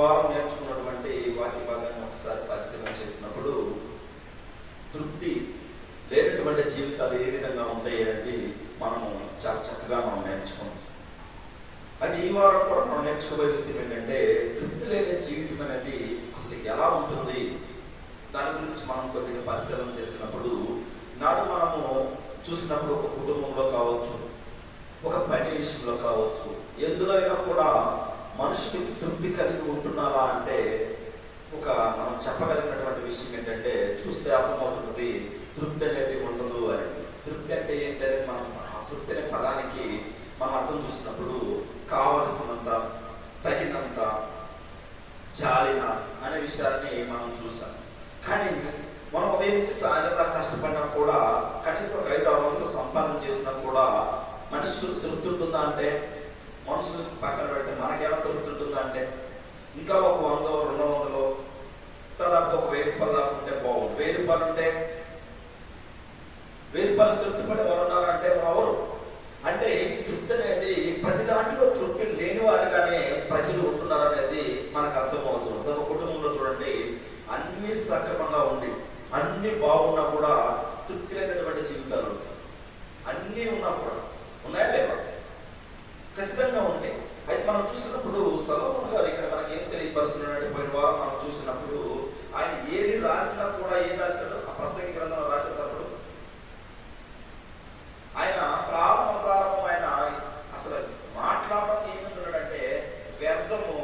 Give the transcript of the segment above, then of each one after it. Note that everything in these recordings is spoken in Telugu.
వారం నేర్చుకున్నటువంటి వాక్య భాగాన్ని ఒకసారి పరిశీలన చేసినప్పుడు తృప్తి లేనటువంటి జీవితాలు ఏ విధంగా ఉంటాయి అనేది మనము చాలా చక్కగా మనం నేర్చుకున్నాం. అది ఈ వారం కూడా మనం నేర్చుకోబోయే విషయం ఏంటంటే తృప్తి లేని జీవితం అనేది అసలు ఎలా ఉంటుంది దాని గురించి మనం కొద్దిగా పరిశీలన చేసినప్పుడు నాడు మనము చూసినప్పుడు ఒక కుటుంబంలో కావచ్చు, ఒక పని విషయంలో కావచ్చు, ఎందులో అయినా కూడా మనుషులకి తృప్తి కలిగి ఉంటున్నారా అంటే ఒక మనం చెప్పగలిగినటువంటి విషయం ఏంటంటే చూస్తే అర్థమవుతుంది తృప్తి అనేది ఉండదు అని. తృప్తి అంటే ఏంటంటే మనం తృప్తి అనే పదానికి మనం అర్థం చూసినప్పుడు కావలసినంత, తగినంత, చాలిన అనే విషయాన్ని మనం చూస్తాం. కానీ మనం ఉదయం నుంచి సాయంత్రం కష్టపడినా కూడా కనీసం ఒక 500-600 సంపాదన చేసినా కూడా మనుషులకు తృప్తి ఉంటుందా అంటే, మనుషులకు పక్కన పెడితే మనకేమైనా తృప్తి ఉంటుందా అంటే ఇంకా ఒక 100-200 దాదాపు ఒక 1000 రూపాయలు దాకా ఉంటే బాగుంది. 1000 రూపాయలు ఉంటే 1000 రూపాయలు తృప్తి పడి ఎవరు ఉన్నారంటే ఎవరు అంటే తృప్తి అనేది ప్రతి దాంట్లో తృప్తి లేని వారిగానే ప్రజలు ఉంటున్నారు అనేది మనకు అర్థమవుతుంది. ఒక కుటుంబంలో చూడండి, అన్ని సక్రమంగా ఉండి అన్ని బాగున్నా కూడా తృప్తి లేనటువంటి జీవితాలు ఉంటాయి. అన్నీ ఉన్నా కూడా ఉన్నాయా లేవా? ఖచ్చితంగా ఉంటాయి. అయితే మనం చూసినప్పుడు సొలొమోను గారు ఇక్కడ మనకి ఏం తెలియపరుస్తున్నాడంటే పోయిన వారం మనం చూసినప్పుడు ఆయన ఏది రాసినా కూడా ఏం రాశాడు ఆ ప్రసంగి గ్రంథంలో రాసేటప్పుడు ఆయన ప్రారంభం ఆయన అసలు మాట్లాడడం ఏమంటున్నాడంటే వ్యర్థము.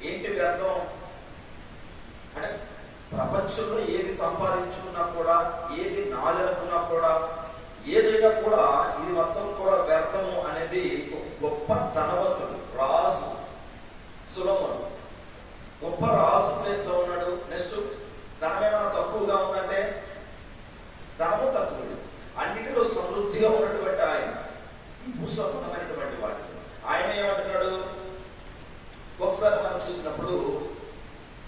ఏంటి వ్యర్థం అంటే ప్రపంచంలో ఏది సంపాదించుకున్నా కూడా, ఏది నాదనుకున్నా కూడా, ఏదైనా కూడా ఇది మొత్తం కూడా వ్యర్థము అనేది ఒక గొప్ప ధనవంతుడు రాజు సొలొమోను. గొప్ప రాజు ప్లేస్ లో ఉన్నాడు. నెక్స్ట్ ధనమేమైనా తక్కువగా ఉందంటే ధనము తక్కువ, అన్నిటిలో సమృద్ధిగా ఉన్నటువంటి ఆయన భూసంబంధమైనటువంటి వాడు. ఆయన ఏమంటున్నాడు ఒకసారి మనం చూసినప్పుడు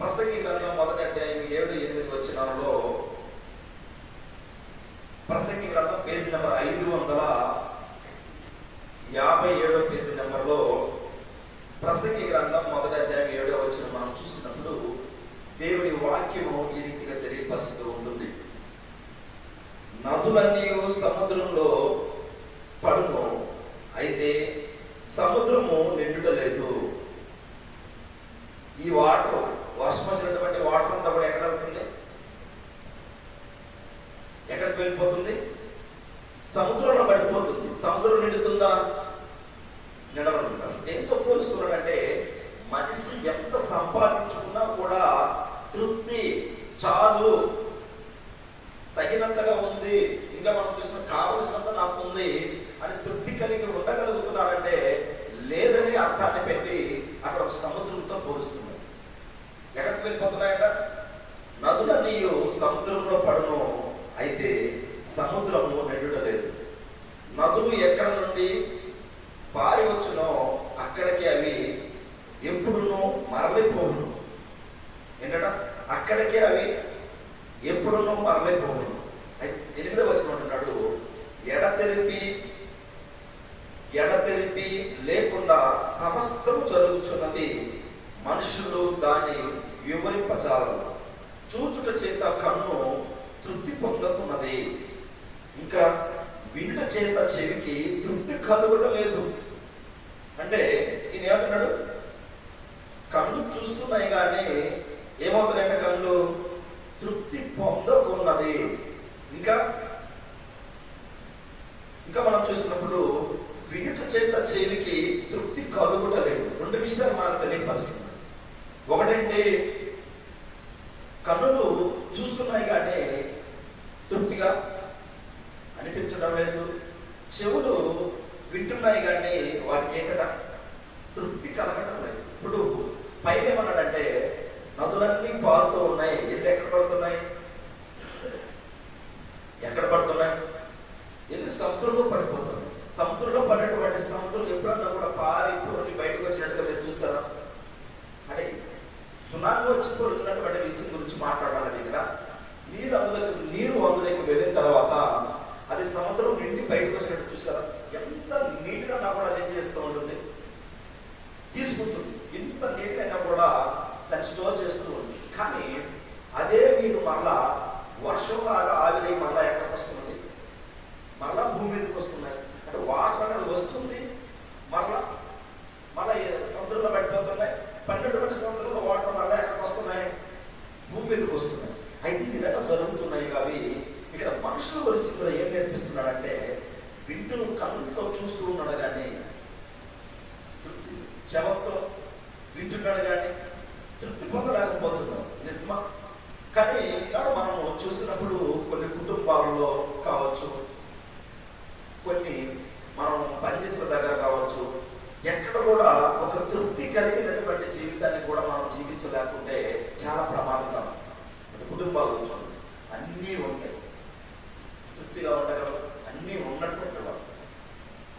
ప్రసంగి గ్రంథం 1వ అధ్యాయం 7-8 వచనాలలో ప్రసంగి గ్రంథం పేజీ నెంబర్ 557 పేజీ నెంబర్లో ప్రసంగి గ్రంథం 1వ అధ్యాయం 7వ వచనం మనం చూసినప్పుడు దేవుని వాక్యము ఈ రీతిగా తెలియపరుస్తూ ఉంటుంది. నదులన్నీ సముద్రంలో పడును, అయితే సముద్రము నిండుటలేదు. ఈ వాటర్ వర్షం వచ్చినటువంటి వాటర్ అంతా కూడా ఎక్కడ వెళ్తుంది? ఎక్కడికి వెళ్ళిపోతుంది? సముద్రంలో పడిపోతుంది. సముద్రం నిండుతుందా? నిండవదు. అసలు దేంతో పోలుస్తున్నాడంటే మనిషి ఎంత సంపాదించుకున్నా కూడా తృప్తి చాలు, తగినంతగా ఉంది, ఇంకా మనం చూసిన కావలసినంత నాకు ఉంది అని తృప్తి కలిగి ఉండగలుగుతున్నారంటే లేదని అర్థాన్ని పెట్టి అక్కడ ఒక సముద్రంతో పోలుస్తున్నారు. ఎక్కడికి వెళ్ళిపోతున్నాయట? నదులన్నీ సముద్రంలో పడును, అయితే సముద్రము నిండుటలేదు. నదులు ఎక్కడ నుండి పారి వచ్చునో అక్కడికి అవి ఎప్పుడునూ మరలిపోవును. ఏంటట? అక్కడికే అవి ఎప్పుడునూ మరలిపోవును. 8వ వచనం అంటున్నాడు, ఎడతెరిపి లేకుండా సమస్తము జరుగుతున్నది, మనుషులు దాన్ని వివరింపజాలరు. చూచుట చేత కన్ను తృప్తి పొందుతున్నది, ఇంకా వినుట చేత చెవికి తృప్తి కలుగడం లేదు. అంటే ఈయన ఏమంటున్నాడు? కన్ను చూస్తున్నాయి కానీ ఏమవుతున్నాయంటే కన్ను తృప్తి పొందకున్నది. ఇంకా మనం చూసినప్పుడు వినుట చేత చెవికి తృప్తి కలుగుట లేదు. 2 విషయాలు మనకు తెలియపరుస్తుంది. ఒకటంటే కన్నులు చూస్తున్నాయి కానీ తృప్తిగా అనిపించడం లేదు. చెవులు వింటున్నాయి కానీ వాటికి ఏంటట? తృప్తి కలగడం లేదు. ఇప్పుడు పైన ఏమన్నాడంటే నదులన్నీ పారుతూ ఉన్నాయి, ఎన్ని ఎక్కడ పడుతున్నాయి? ఎక్కడ పడుతున్నాయి? ఎన్ని సముద్రంలో పడిపోతున్నాయి. సముద్రంలో పడినటువంటి సముద్రం ఎప్పుడన్నా కూడా పారి బయటకు వచ్చినట్టుగా మీరు చూస్తారా? అంటే సునామీ వచ్చి పొరుతున్నటువంటి విషయం గురించి మాట్లాడాలి. ఇక్కడ నీరు అందులోకి వెళ్ళిన తర్వాత అది సముద్రం నిండి బయటకు వచ్చినట్టు చూసారా? ఎంత నీటిగా కూడా అది ఏం చేస్తూ ఉంటుంది? తీసుకుంటుంది. ఎంత నీటిగా కూడా స్టోర్ చేస్తూ ఉంది. కానీ అదే నీరు మళ్ళా వర్షంలాగా ఆవిరై మళ్ళా ఎక్కడికి వస్తుంది? మళ్ళా భూమి మీదకి వస్తున్నాయి. అంటే వాటర్ అనేది వస్తుంది, మళ్ళా సముద్రంలో పడిపోతున్నాయి. 12 సముద్రంలో వాటర్ మళ్ళా ఎక్కడికి వస్తున్నాయి? భూమి మీదకి వస్తున్నాయి. అయితే ఈ విధంగా జరుగుతున్నాయి. అవి ఇక్కడ మనుషుల గురించి కూడా ఏం నేర్పిస్తున్నాడంటే, వింటూ కళ్ళతో చూస్తూ ఉన్నాడు కానీ చెవతో వింటున్నాడు కానీ తృప్తి పొందలేకపోతున్నాడు. నిజమా? కానీ ఇక్కడ మనం చూసినప్పుడు కొన్ని కుటుంబాలలో కావచ్చు, కొన్ని మనం పనిచేసే దగ్గర కావచ్చు, ఎక్కడ కూడా ఒక తృప్తి కలిగినటువంటి జీవితాన్ని కూడా మనం జీవించలేకుంటే చాలా ప్రమాదకరం. కుటుంబాలు చూడండి, అన్నీ ఉంటాయి, తృప్తిగా ఉండగలరు, అన్నీ ఉన్నటువంటి వాళ్ళు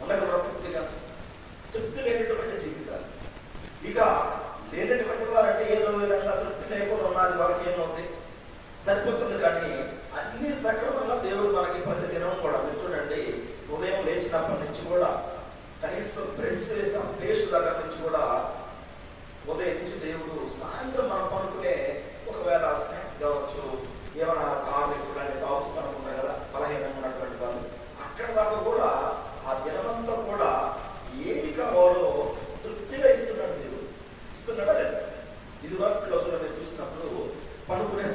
ఉండగలరు. తృప్తి లేనటువంటి జీవితాలు. ఇక లేనటువంటి వారంటే ఏదో విధంగా తృప్తి లేకుండా ఉన్నది వాళ్ళకి ఏమవుతుంది? సరిపోతుంది. కానీ అన్ని సక్రమంగా దేవుడు మనకి ప్రతి దినం కూడా మీరు చూడండి, ఉదయం లేచినప్పటి నుంచి కూడా కనీసం బ్రష్ వేసిన పేస్ట్ దగ్గర నుంచి కూడా ఉదయం నుంచి దేవుడు సాయంత్రం మనం పనుకునే ఒకవేళ స్నాక్స్ కావచ్చు, ఏమైనా కార్మిక్స్ కానీ తాగుతూ అనుకుంటారు కదా బలహీనంగా ఉన్నటువంటి వాళ్ళు, అక్కడ దాకా కూడా ఆ దినమంతా కూడా ఏమి కావాలో తృప్తిగా ఇస్తున్నాడు దేవుడు. ఇస్తున్నాడా లేదా? ఇది వరకు రోజుల్లో మీరు చూసినప్పుడు పనుకునే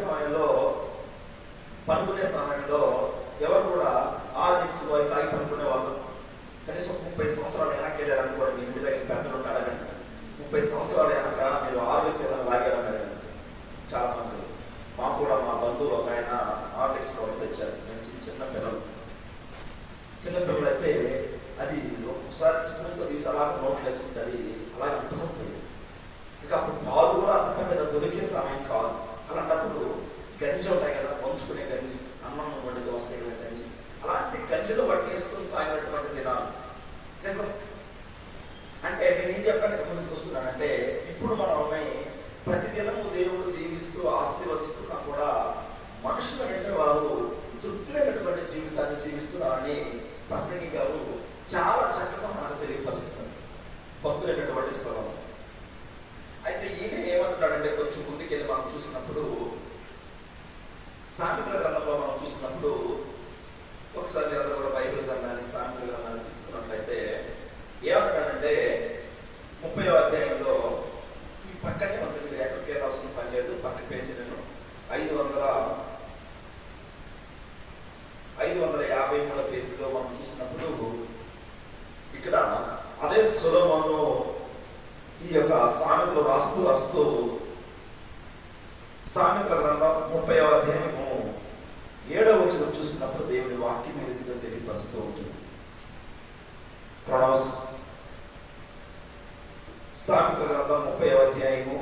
సమయంలో ఎవరు కూడా ఆర్నిక్స్ వారి తాగి పనుకునే వాళ్ళు కనీసం 30 సంవత్సరాలు వెనక్కి వెళ్ళారనుకోండి. మీ ఇంటి దగ్గర పెద్దలు ఉంటారని 30 సంవత్సరాలు వెనక మీరు ఆర్నిక్స్ ఏదైనా లాగారన్నారు. చాలా మంది మాకు కూడా మా బంధువులు ఒక ఆయన ఆర్నిక్స్ తెచ్చారు. మేము చిన్న పిల్లలు అయితే అది ఒకసారి స్పూన్తో తీసి అలా నోట్లు వేసుకుంటుంది, అలా ఉంటుంది. ఇక అప్పుడు పాలు కూడా అంతకంటే దొరికే సమయం కాదు. అలాంటప్పుడు గంజి ఉంటాయి కదా, పంచుకునే గంజి, అన్నం వండితో వస్తాయి కదా గంజి, అలాంటి గంజిలో పట్టేసుకుని తాగినటువంటి దినాలు నిజం. అంటే నేను ఏం చెప్పడానికి ముందుకు వస్తున్నానంటే, ఇప్పుడు మనం ప్రతిదినము దేవుడు దీవిస్తూ ఆశీర్వదిస్తున్నా కూడా మనుషులు అంటే వారు తృప్తి లేనటువంటి జీవితాన్ని జీవిస్తున్నారని ప్రసంగి గారు చాలా చక్కగా మనకు తెలియపరుస్తుంది. భక్తులైనటువంటి స్వరం. అయితే ఈయన ఏమంటున్నాడంటే, కొంచెం ముందుకెళ్ళి మనం చూసినప్పుడు సామెతల గ్రంథంలో మనం చూసినప్పుడు ఒకసారి మీరు కూడా బైబిల్ గ్రంథాన్ని సామెతల గ్రంథాన్ని తీసుకున్నట్లయితే ఏమంటాడంటే 30వ అధ్యాయంలో ఈ పక్కనే ఉంటుంది, మీరు ఎక్కడికి రావాల్సిన పని లేదు, పక్క పేజీ నేను 553వ పేజీలో మనం చూసినప్పుడు ఇక్కడ అదే సొలొమోను ఈ యొక్క సామెతలు రాస్తూ సామెతల గ్రంథం 30వ అధ్యాయము 7వ వచనం చూసినప్పుడు దేవుని వాక్యం మీద తెలియపరుస్తూ ఉంటుంది. ప్రొనౌన్స్ సామెతల గ్రంథం 30వ అధ్యాయము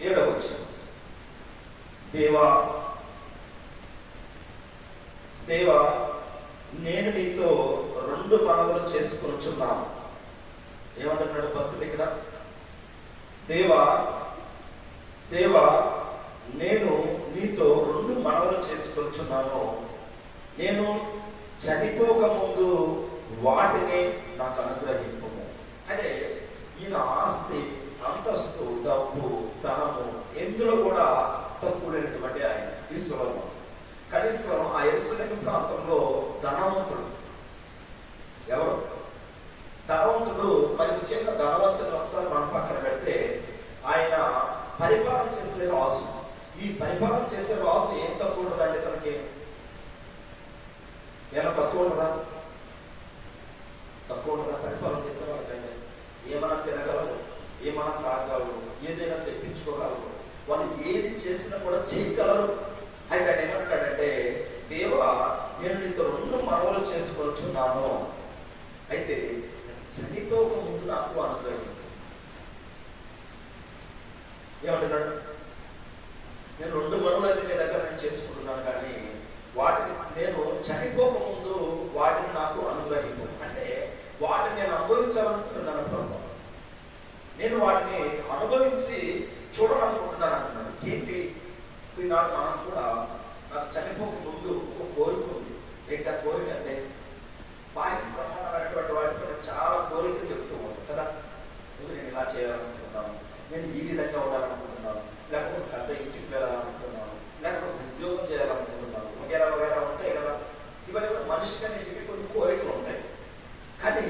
7వ వచనం. దేవా నేను నీతో 2 మనవులు చేసుకొనుచున్నాను. ఏమంటున్నాడు భక్తుడు ఇక్కడ? దేవా నేను నీతో 2 మనవులు చేసుకొనుచున్నాను, నేను చనిపోక ముందు వాటిని నాకు అనుగ్రహింపు. అంటే ఈయన ఆస్తి, అంతస్తు, డబ్బు, ధనము ఎందులో కూడా తక్కువ లేనటువంటి ఆయన ఈ సొలొమోను. కనీసం ఆ యెరూషలేము ప్రాంతంలో ధనవంతుడు ఎవరు? ధనవంతుడు. మరి ముఖ్యంగా ధనవంతుడు ఒకసారి మనం పక్కన పెడితే ఆయన పరిపాలన చేసే రాజు. ఈ పరిపాలన చేసే రాజు ఏం తక్కువ ఉండదండి? తనకి ఏమైనా తక్కువ ఉండదా? పరిపాలన చేసే వాళ్ళకంటే ఏమైనా తినగలరు, ఏమైనా తాగలరు, ఏదైనా తెప్పించుకోగలరు, వాళ్ళు ఏది చేసినా కూడా చేయగలరు. అయితే ఆయన ఏమంటాడంటే, దేవా నేను నీతో 2 మనవులు చేసుకొనుచున్నాను, అయితే చనిపోక ముందు నాకు అనుగ్రహించు. ఏమంటున్నాడు? నేను 2 మనవులు అయితే నీ దగ్గర నేను చేసుకుంటున్నాను, కానీ వాటిని నేను చనిపోక ముందు వాటిని నాకు అనుగ్రహించు. అంటే వాటిని నేను అనుభవించాలనుకుంటున్నాను ప్రభు, నేను వాటిని అనుభవించి చూడాలనుకుంటున్నాను అంటున్నాను. ఏంటి ఈనాడు మనం కూడా నాకు చనిపోక ముందు ఒక కోరిక ఉంది. ఏంటి ఆ కోరిక అంటే బాహ్య సంబంధమైనటువంటి వాటిపై చాలా కోరికలు చెప్తూ ఉంటాం కదా. నేను ఇలా చేయాలనుకుంటున్నాను, నేను ఈ విధంగా ఉండాలనుకుంటున్నాను, లేకపోతే పెద్ద ఇంటికి వెళ్ళాలనుకుంటున్నాను, లేకపోతే ఉద్యోగం చేయాలనుకుంటున్నాను, వగేరా వగేరా ఉంటాయి కదా. ఇవన్నీ కూడా మనిషికి అనేటివి కొన్ని కోరికలు ఉంటాయి. కానీ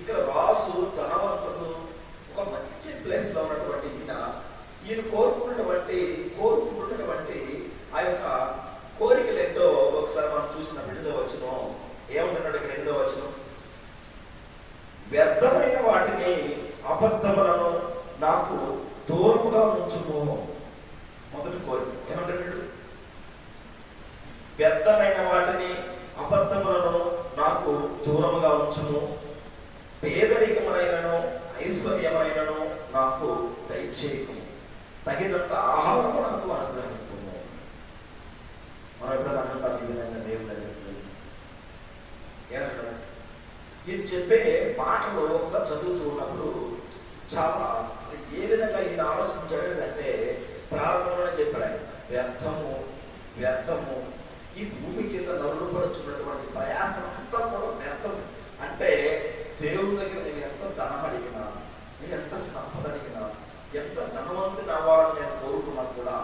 ఇక్కడ రాసు ధనవంతుడు ఒక మంచి ప్లేస్ లో ఉన్నటువంటి ఈయన కోరుకుంటున్నటువంటి ఆ యొక్క కోరికలు ఏంటో ఒకసారి మనం చూసిన 2వ వచనం ఏమంటున్నాడు? 2వ వచనం, వ్యర్థమైన వాటిని అబద్ధములను నాకు దూరముగా ఉంచుము. మొదటి కోరిక ఏమంటున్నాడు? వ్యర్థమైన వాటిని అబద్ధములను నాకు దూరముగా ఉంచుము, పేదరికమైనను ఐశ్వర్యమైనను నాకు దయచేయము, తగినంత ఆహారము నాకు అనుగ్రహించుము. మనం ఎప్పుడైనా అనుకుంటాం ఈ విధంగా దేవుడు ఏమంటాడు? ఈయన చెప్పే మాటలు ఒకసారి చదువుతూ ఉన్నప్పుడు చాలా అసలు ఏ విధంగా ఈయన ఆలోచించాడు అంటే, ప్రారంభంలోనే చెప్పాడు ఆయన, వ్యర్థము వ్యర్థము, ఈ భూమి కింద నలుగుపడుచున్నటువంటి ప్రయాసం అంతా కూడా వ్యర్థం. అంటే దేవుని దగ్గర నేను ఎంత ధనం అడిగినా, నేను ఎంత సంపద అడిగినా, ఎంత ధనవంతుని అవ్వాలని నేను కోరుకున్నా కూడా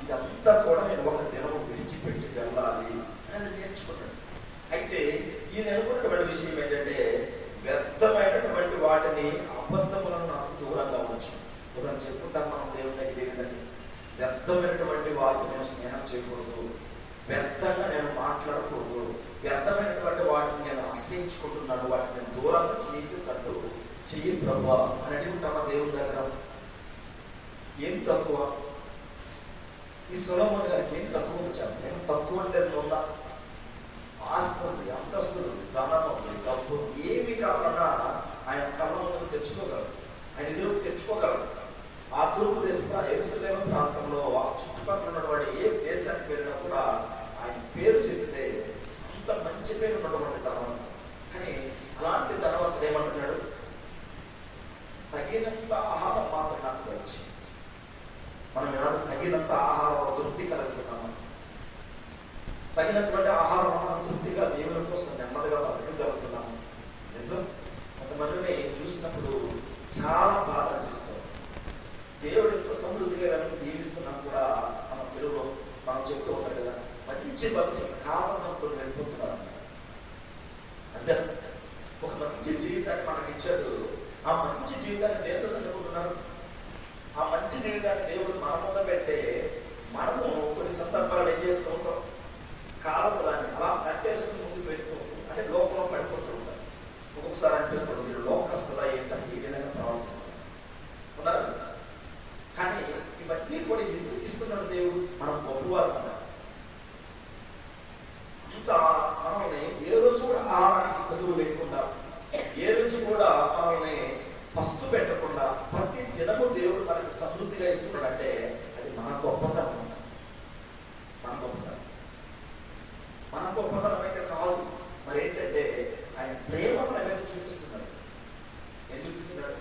ఇదంతా కూడా నేను ఒక దినము విడిచిపెట్టి వెళ్ళాలి అని నేర్చుకున్నాడు. అయితే ఈయన అనుకున్నటువంటి విషయం ఏంటంటే, వ్యర్థమైనటువంటి వాటిని అబద్ధములను నాకు దూరంగా ఉంచు. దూరం చెప్పుకుంటాం మనం దేవుని దగ్గర ఏంటంటే, వ్యర్థమైనటువంటి వాటిని నేను స్నేహం చేయకూడదు, వ్యర్థంగా నేను మాట్లాడకూడదు, వ్యర్థమైనటువంటి వాటిని నేను ఆశ్రయించుకుంటున్నాను, వాటిని నేను దూరంగా చేసేటట్టు చెయ్యి ప్రభువా అని అడుగుతామా దేవుని దగ్గర. ఏం తక్కువ? ఈ సొలొమోను గారికి ఏం తక్కువ వచ్చాను? నేను తక్కువ అంటే ఉందా? ఆస్తుంది, అంతస్తులు, ధనం ఉంది, డబ్బు ఏమి కావాలన్నా ఆయన కళ్ళ ముందు తెచ్చుకోగలరు, ఆయన ఎదురుకు తెచ్చుకోగలరు. ఆ తూర్పు యెరూషలేము ప్రాంతంలో ఆ చుట్టుపక్కల ఉన్నటువంటి ఏ దేశానికి వెళ్ళినా కూడా ఆయన పేరు చెప్తే అంత మంచి పేరు ఉన్నటువంటి ధనవంతుడు. కానీ అలాంటి ధనవంతుడు ఏమంటున్నాడు? తగినంత ఆహారం మాత్రం నాకు వచ్చి. మనం ఏమన్నా తగినంత ఆహారం తృప్తి కలుగుతున్నాము, తగినటువంటి ఆహారం మనం తృప్తిగా దేవుని కోసం నెమ్మదిగా బతకగలుగుతున్నాము. నిజం. కొంతమందిని చూసినప్పుడు చాలా బాధ అనిపిస్తుంది. దేవుడు ఎంత సమృద్ధిగా దీవిస్తున్నా కూడా మన తెలుగులో మనం చెప్తూ ఉంటాం కదా, మంచి బతుకు కావాలన్నప్పుడు వెళ్ళిపోతున్నారు. అంతే. ఒక మంచి జీవితాన్ని మనకి ఇచ్చాడు. ఆ మంచి జీవితాన్ని దేంతో అనుకుంటున్నారు? ఆ మంచి జీవితాన్ని దేవుడు మన ముందు పెట్టే మనము కొన్ని సందర్భాలు ఏం చేస్తూ ఉంటాం? కాలం దాన్ని అలా కట్టేసుకుని ముందుకు వెళ్ళిపోతుంది. అంటే లోకంలో పడిపోతూ ఉంటారు. ఒక్కొక్కసారి అనిపిస్తుంది మీరు లోకస్తులా ఏంటి అసలు ఈ విధంగా ప్రవర్తిస్తారు ఉన్నారు. కానీ ఇవన్నీ కూడా ఎందుకు ఇస్తున్నాడు దేవుడు? మనం గొప్పవారు ఉన్నారు. అంత మనల్ని ఏ రోజు కూడా ఆహారానికి కదువు లేకుండా, ఏ రోజు కూడా మనల్ని పస్తు పెట్టకుండా ప్రతి దినము దేవుడు మనకి సమృద్ధిగా ఇస్తున్నాడంటే అది మన గొప్పతనం. మన గొప్పతనం, మన గొప్పతనం అయితే కాదు. మరి ఏంటంటే ఆయన ప్రేమ మన మీద చూపిస్తున్నాడు. ఏం చూపిస్తున్నాడు?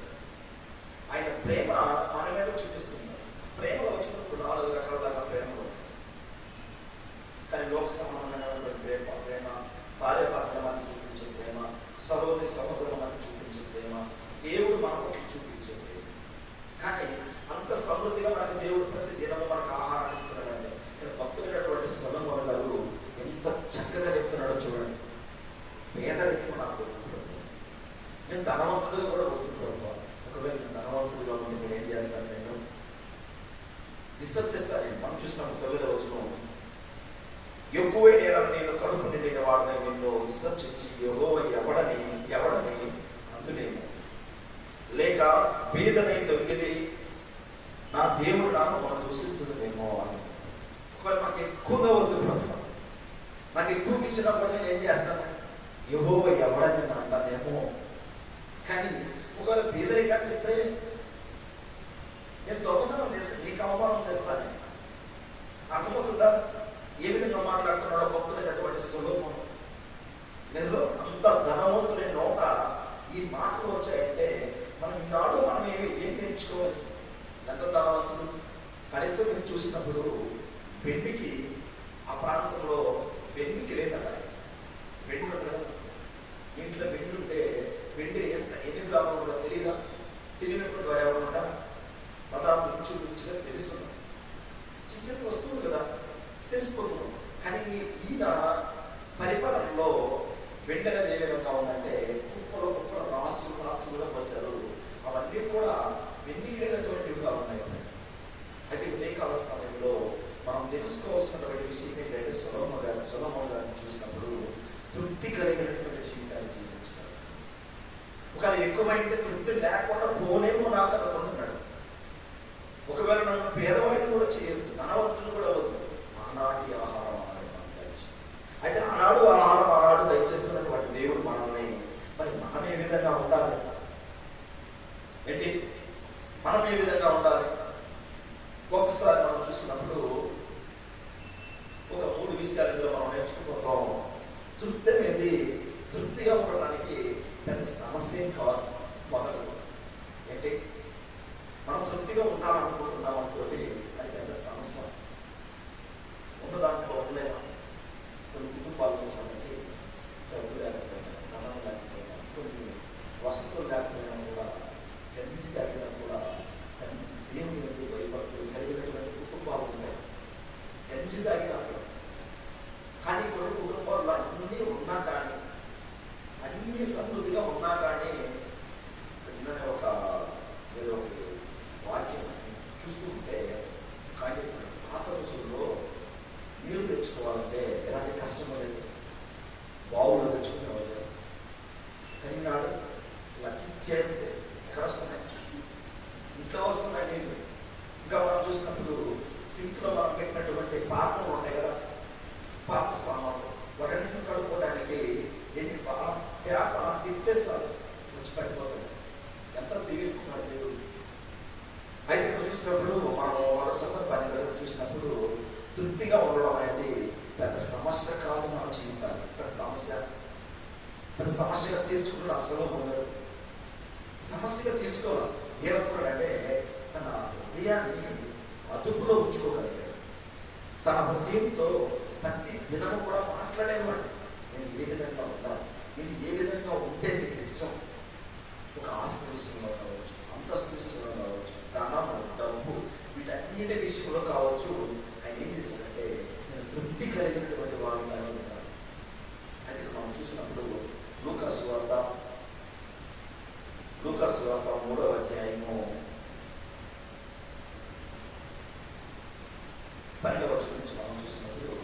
ఆయన ప్రేమ మన మీద చూపిస్తున్నాడు. ప్రేమలో వచ్చినప్పుడు 4 రకాల ప్రేమలు. కానీ లోక సంబంధమైనటువంటి ప్రేమ, భార్య భర్తల మధ్య చూపించే ప్రేమ, సహోదరి సహోదరుల మధ్య చూపించే ప్రేమ, దేవుడు మనకు చూపించే ప్రేమ. కానీ అంత సమృద్ధిగా మనకు దేవుడు ప్రతి దినము మనకు ఆహారాన్ని ఇస్తున్నాడంటే భక్తులైనటువంటి సొలొమోను గారు ఎంత చక్కగా చెప్తున్నాడో చూడండి. పేదరికం నాకు వద్దు, నేను ధనవంతుడిగా కూడా వద్దుకోను. ఒకవేళ నేను ధనవంతుడిగా ఉంటే నేను ఏం చేస్తాను? నేను విసర్జిస్తాను. మనం చూసినప్పుడు 9వ వచనం, ఎక్కువై నేను కడుపు నిండిన వాడిని నిన్ను విసర్జించి యెహోవా ఎవడని అందులేము, లేక బీదనై దొంగిలి నా దేవుడు నాకు మనం దూషిస్తుందేమో అని. ఒకవేళ నాకు ఎక్కువగా వద్దు ప్రభువా, నాకు ఎక్కువ ఇచ్చినప్పుడు నేను ఏం చేస్తాను? యెహోవా ఎవడని అంటానేమో. కానీ ఒకవేళ బీదరికాన్ని ఇస్తే నేను దొంగతనం చేస్తాను, నీకు అవమానం చేస్తాను. అర్థమవుతుందా ఏ విధంగా మాట్లాడుతున్నాడో భక్తులైనటువంటి సొలొమోను? నిజం. అంత ధనవంతుని నోట ఈ మాటలు వచ్చాయంటే మనం ఈనాడు మనం ఏం నేర్చుకోవాలి? ఎంత ధనవంతుడు? కనీసం మీరు చూసినప్పుడు వెండికి ఆ ప్రాంతంలో వెండికి లేదట. వెండి ఉంటుంది, ఇంట్లో వెండి ఉంటే వెండి ఎన్ని గ్రాములు కూడా తెలియదా? తెలియనప్పుడు ఎవరు ఉంటారు? తెలుసు, చిన్న చిన్న వస్తువులు కదా తెలిసిపోతున్నాం. కానీ ఈయన పరిపాలనలో వెంటనే ఏ విధంగా ఉందంటే కుప్పలు రాసులుగా పోసారు. అవన్నీ కూడా వెన్నీరైనటువంటివిగా ఉన్నాయి. అయితే ఉదయకాల సమయంలో మనం తెలుసుకోవాల్సినటువంటి విషయం ఏంటంటే సొలొమోను గారిని చూసినప్పుడు తృప్తి కలిగినటువంటి జీవితాన్ని జీవించారు. ఒకవేళ ఎక్కువైతే తృప్తి లేకుండా పోనేమో నాకు అనుకుంటున్నాడు. ఒకవేళ నన్ను పేదవాడిని కూడా చేయొద్దు, ధనవంతులు కూడా వద్దు, ఆనాటి ఆహారం అయితే ఆనాడు ఆనాడు దయచేస్తున్నటువంటి దేవుడు మనల్ని మరి మనం ఏ విధంగా ఉండాలి ఏంటి, మనం ఏ విధంగా ఉండాలి? ఒక్కసారి మనం చూసినప్పుడు ఒక 3 విషయాలు మనం నేర్చుకుపోతాం. తృప్తి అనేది తృప్తిగా ఉండడానికి పెద్ద సమస్య కాదు. మొదలు ఏంటి, మనం తృప్తిగా ఉండాలనుకుంటున్నాం అనుకోండి, అది పెద్ద సమస్య. ఉన్నదాంట్లో ఉండలేమా? కొన్ని కుటుంబాలు చూడండి, డబ్బు లేకపోయినా, ధనం లేకపోయినా, కొన్ని వసతులు లేకపోయినా కూడా, గంజి తాగినా కూడా దేవుని ఎందుకు భయపడుతూ కలిగినటువంటి కుటుంబాలు ఉన్నాయి. గంజి తాగినా కానీ కొన్ని కుటుంబాల్లో అన్నీ ఉన్నా కానీ, అన్ని సమృద్ధిగా ఉన్నా కానీ, ఒక ఏదో వాక్యం చూస్తుంటే కానీ పాత రోజుల్లో నీరు తెచ్చుకోవాలంటే ఎలాంటి కష్టం లేదు. బావులు తెచ్చుకునేవాళ్ళు. తమిళనాడు ఇలా చేస్తే ఎక్కడ వస్తున్నాయి? ఇంట్లో వస్తున్నాయి నీళ్ళు. ఇంకా మనం చూసినప్పుడు సింక్లో మనం పెట్టినటువంటి పాత్రలు ఉంటాయి కదా, పాత్ర సామాన్లు, వాటన్నింటిని కడుక్కోవడానికి ఎన్ని ట్యాప్ అలా తిప్పేస్తారు, వచ్చి పడిపోతుంది. ఎంత తీరుస్తున్నారు దేవుడు. అయితే చూసినప్పుడు మనం మరో సందర్భాన్ని చూసినప్పుడు తృప్తిగా ఉండడం అనేది పెద్ద సమస్య కాదు. మన జీవితాలు పెద్ద సమస్యగా తీర్చుకుంటూ అసలు ఉండదు. సమస్యగా తీసుకోవాలి. ఏమవుతున్నాడంటే తన హృదయాన్ని అదుపులో ఉంచుకోగలిగాడు. తన హృదయంతో ప్రతి దినం కూడా మాట్లాడేవాడు. నేను ఏ విధంగా ఉండాలి, నేను ఏ విధంగా ఉంటే నీకు ఇష్టం. ఒక ఆస్తి విషయంలో కావచ్చు, అంతస్తు విషయంలో కావచ్చు, ధనము, డబ్బు, వీటన్నిటి విషయంలో కావచ్చు, ఆయన ఏం చేశాడంటే నేను తృప్తి కలిగినటువంటి వాడిని ఉంటాను. అయితే మనం చూసినప్పుడు లూకా సువార్త 3వ అధ్యాయము 12వ వచనం నుంచి మనం చూసినప్పుడు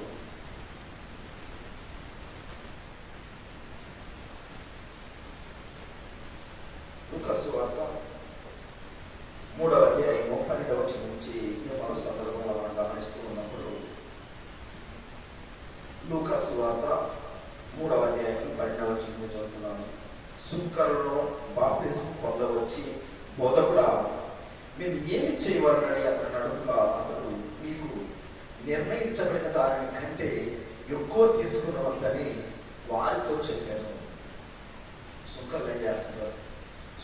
లూకా సువార్త 3వ అధ్యాయము 12వ వచనం నుంచి మరో సందర్భంలో మనం గమనిస్తూ ఉన్నప్పుడు లూకా సువార్త 3వ అధ్యాయం 12వ వచనం చదువుతున్నాను. సుంకరులను బాప్తిస్మం పొందవచ్చి బోధకుడా మేము ఏమి చేయవలనని అతను అడుగుగా అతడు మీకు నిర్ణయించబడిన దాని కంటే ఎక్కువ తీసుకున్నవంతని వారితో చెప్పాను. సుంకరులు ఏం చేస్తున్నారు?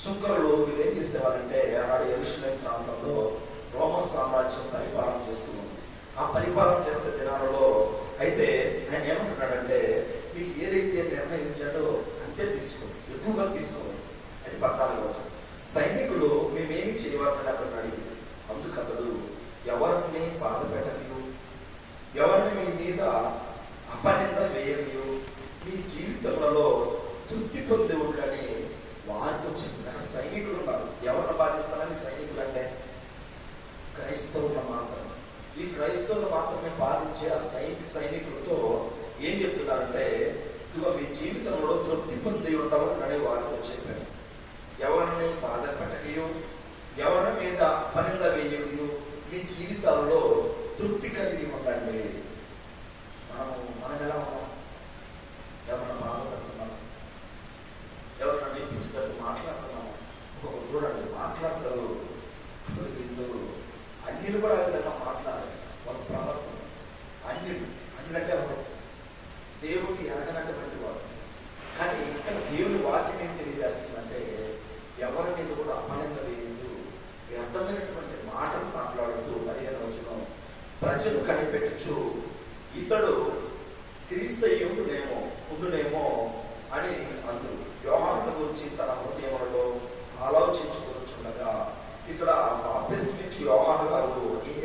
సుంకరులు వీళ్ళు ఏం చేసేవారంటే ఆనాడు యెరూషలేము ప్రాంతంలో రోమ సామ్రాజ్యం పరిపాలన చేస్తూ ఉంది. ఆ పరిపాలన చేసే దినాలలో అయితే ఆయన ఏమంటున్నాడంటే మీకు ఏదైతే నిర్ణయించాడో అంతే తీసుకోండి, ఎక్కువగా తీసుకోవాలి. అది 14వ. సైనికులు మేమేమి చేయవలసి అతను అందుకు అతడు ఎవరిని బాధ పెట్టనియు, ఎవరిని మీ మీద అపనింద వేయనియు, మీ జీవితంలో తృప్తి పొంది ఉండని వారితో చెప్పిన సైనికులు ఉన్నారు. ఎవరిని బాధిస్తారని సైనికులు అంటే క్రైస్తవులు మాత్రమే. ఈ క్రైస్తవులు మాత్రమే పాలించే ఆ సైనికులతో ఏం చెప్తున్నారంటే ఇదిగో మీ జీవితంలో తృప్తి పొంది ఉండవని వారితో చెప్పాను. ఎవరిని బాధ పెట్టకయు, ఎవరి మీద అపనింద వేయు, మీ జీవితాల్లో తృప్తి కలిగి ఉండండి. మనం ఎలా ఉన్నాం? ఎవరైనా బాధపడుతున్నాం, ఎవరైనా నేర్పించేటట్టు మాట్లాడుతున్నాం. ఒక్కొక్కరు చూడండి మాట్లాడతారు, అసలు వీళ్ళు అన్నిలు కూడా ఆ విధంగా మాట్లాడాలి. వాళ్ళ ప్రవర్తన అన్నిలంటే దేవుడికి ఎరగనటువంటి వాడు. కానీ ఇక్కడ దేవుని వాక్యం ఏం తెలియజేస్తుందంటే ఎవరి మీద కూడా అపనింద వేయదు, వ్యర్థమైనటువంటి మాటలు మాట్లాడుతూ 15వ వచనం ప్రజలు కనిపెట్టచ్చు ఇతడు క్రీస్తు ఉండునేమో అని అందరూ యోహాను గురించి తన హృదయంలో ఆలోచించుకుంటుండగా ఇక్కడ బాప్తిస్మం ఇచ్చి యోహాను గారు ఏం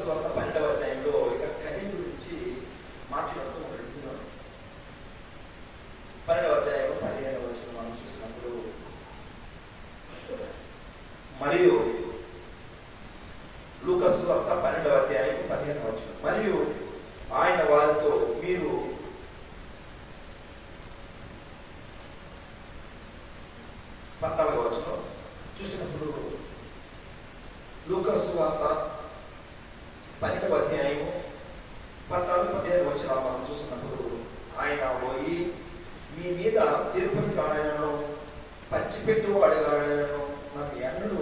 వార్త 12వ అధ్యాయంలో ఇక కలిమి గురించి మాట్లాడుతూ వెళ్తున్నాడు. 12వ అధ్యాయం 15వ వచనం మనం చూసినప్పుడు, మరియు లూకాసు వార్త 12వ అధ్యాయం 15వ వచనం, మరియు ఆయన వారితో మీరు 14వ వచనం చూసినప్పుడు, లూకాసు వార్త 12వ అధ్యాయము 14-15 వచనాలు మనం చూసినప్పుడు, ఆయన పోయి మీ మీద తిరుపతి గాడను పంచిపెట్టువాడుగాడను నాకు ఎన్నడూ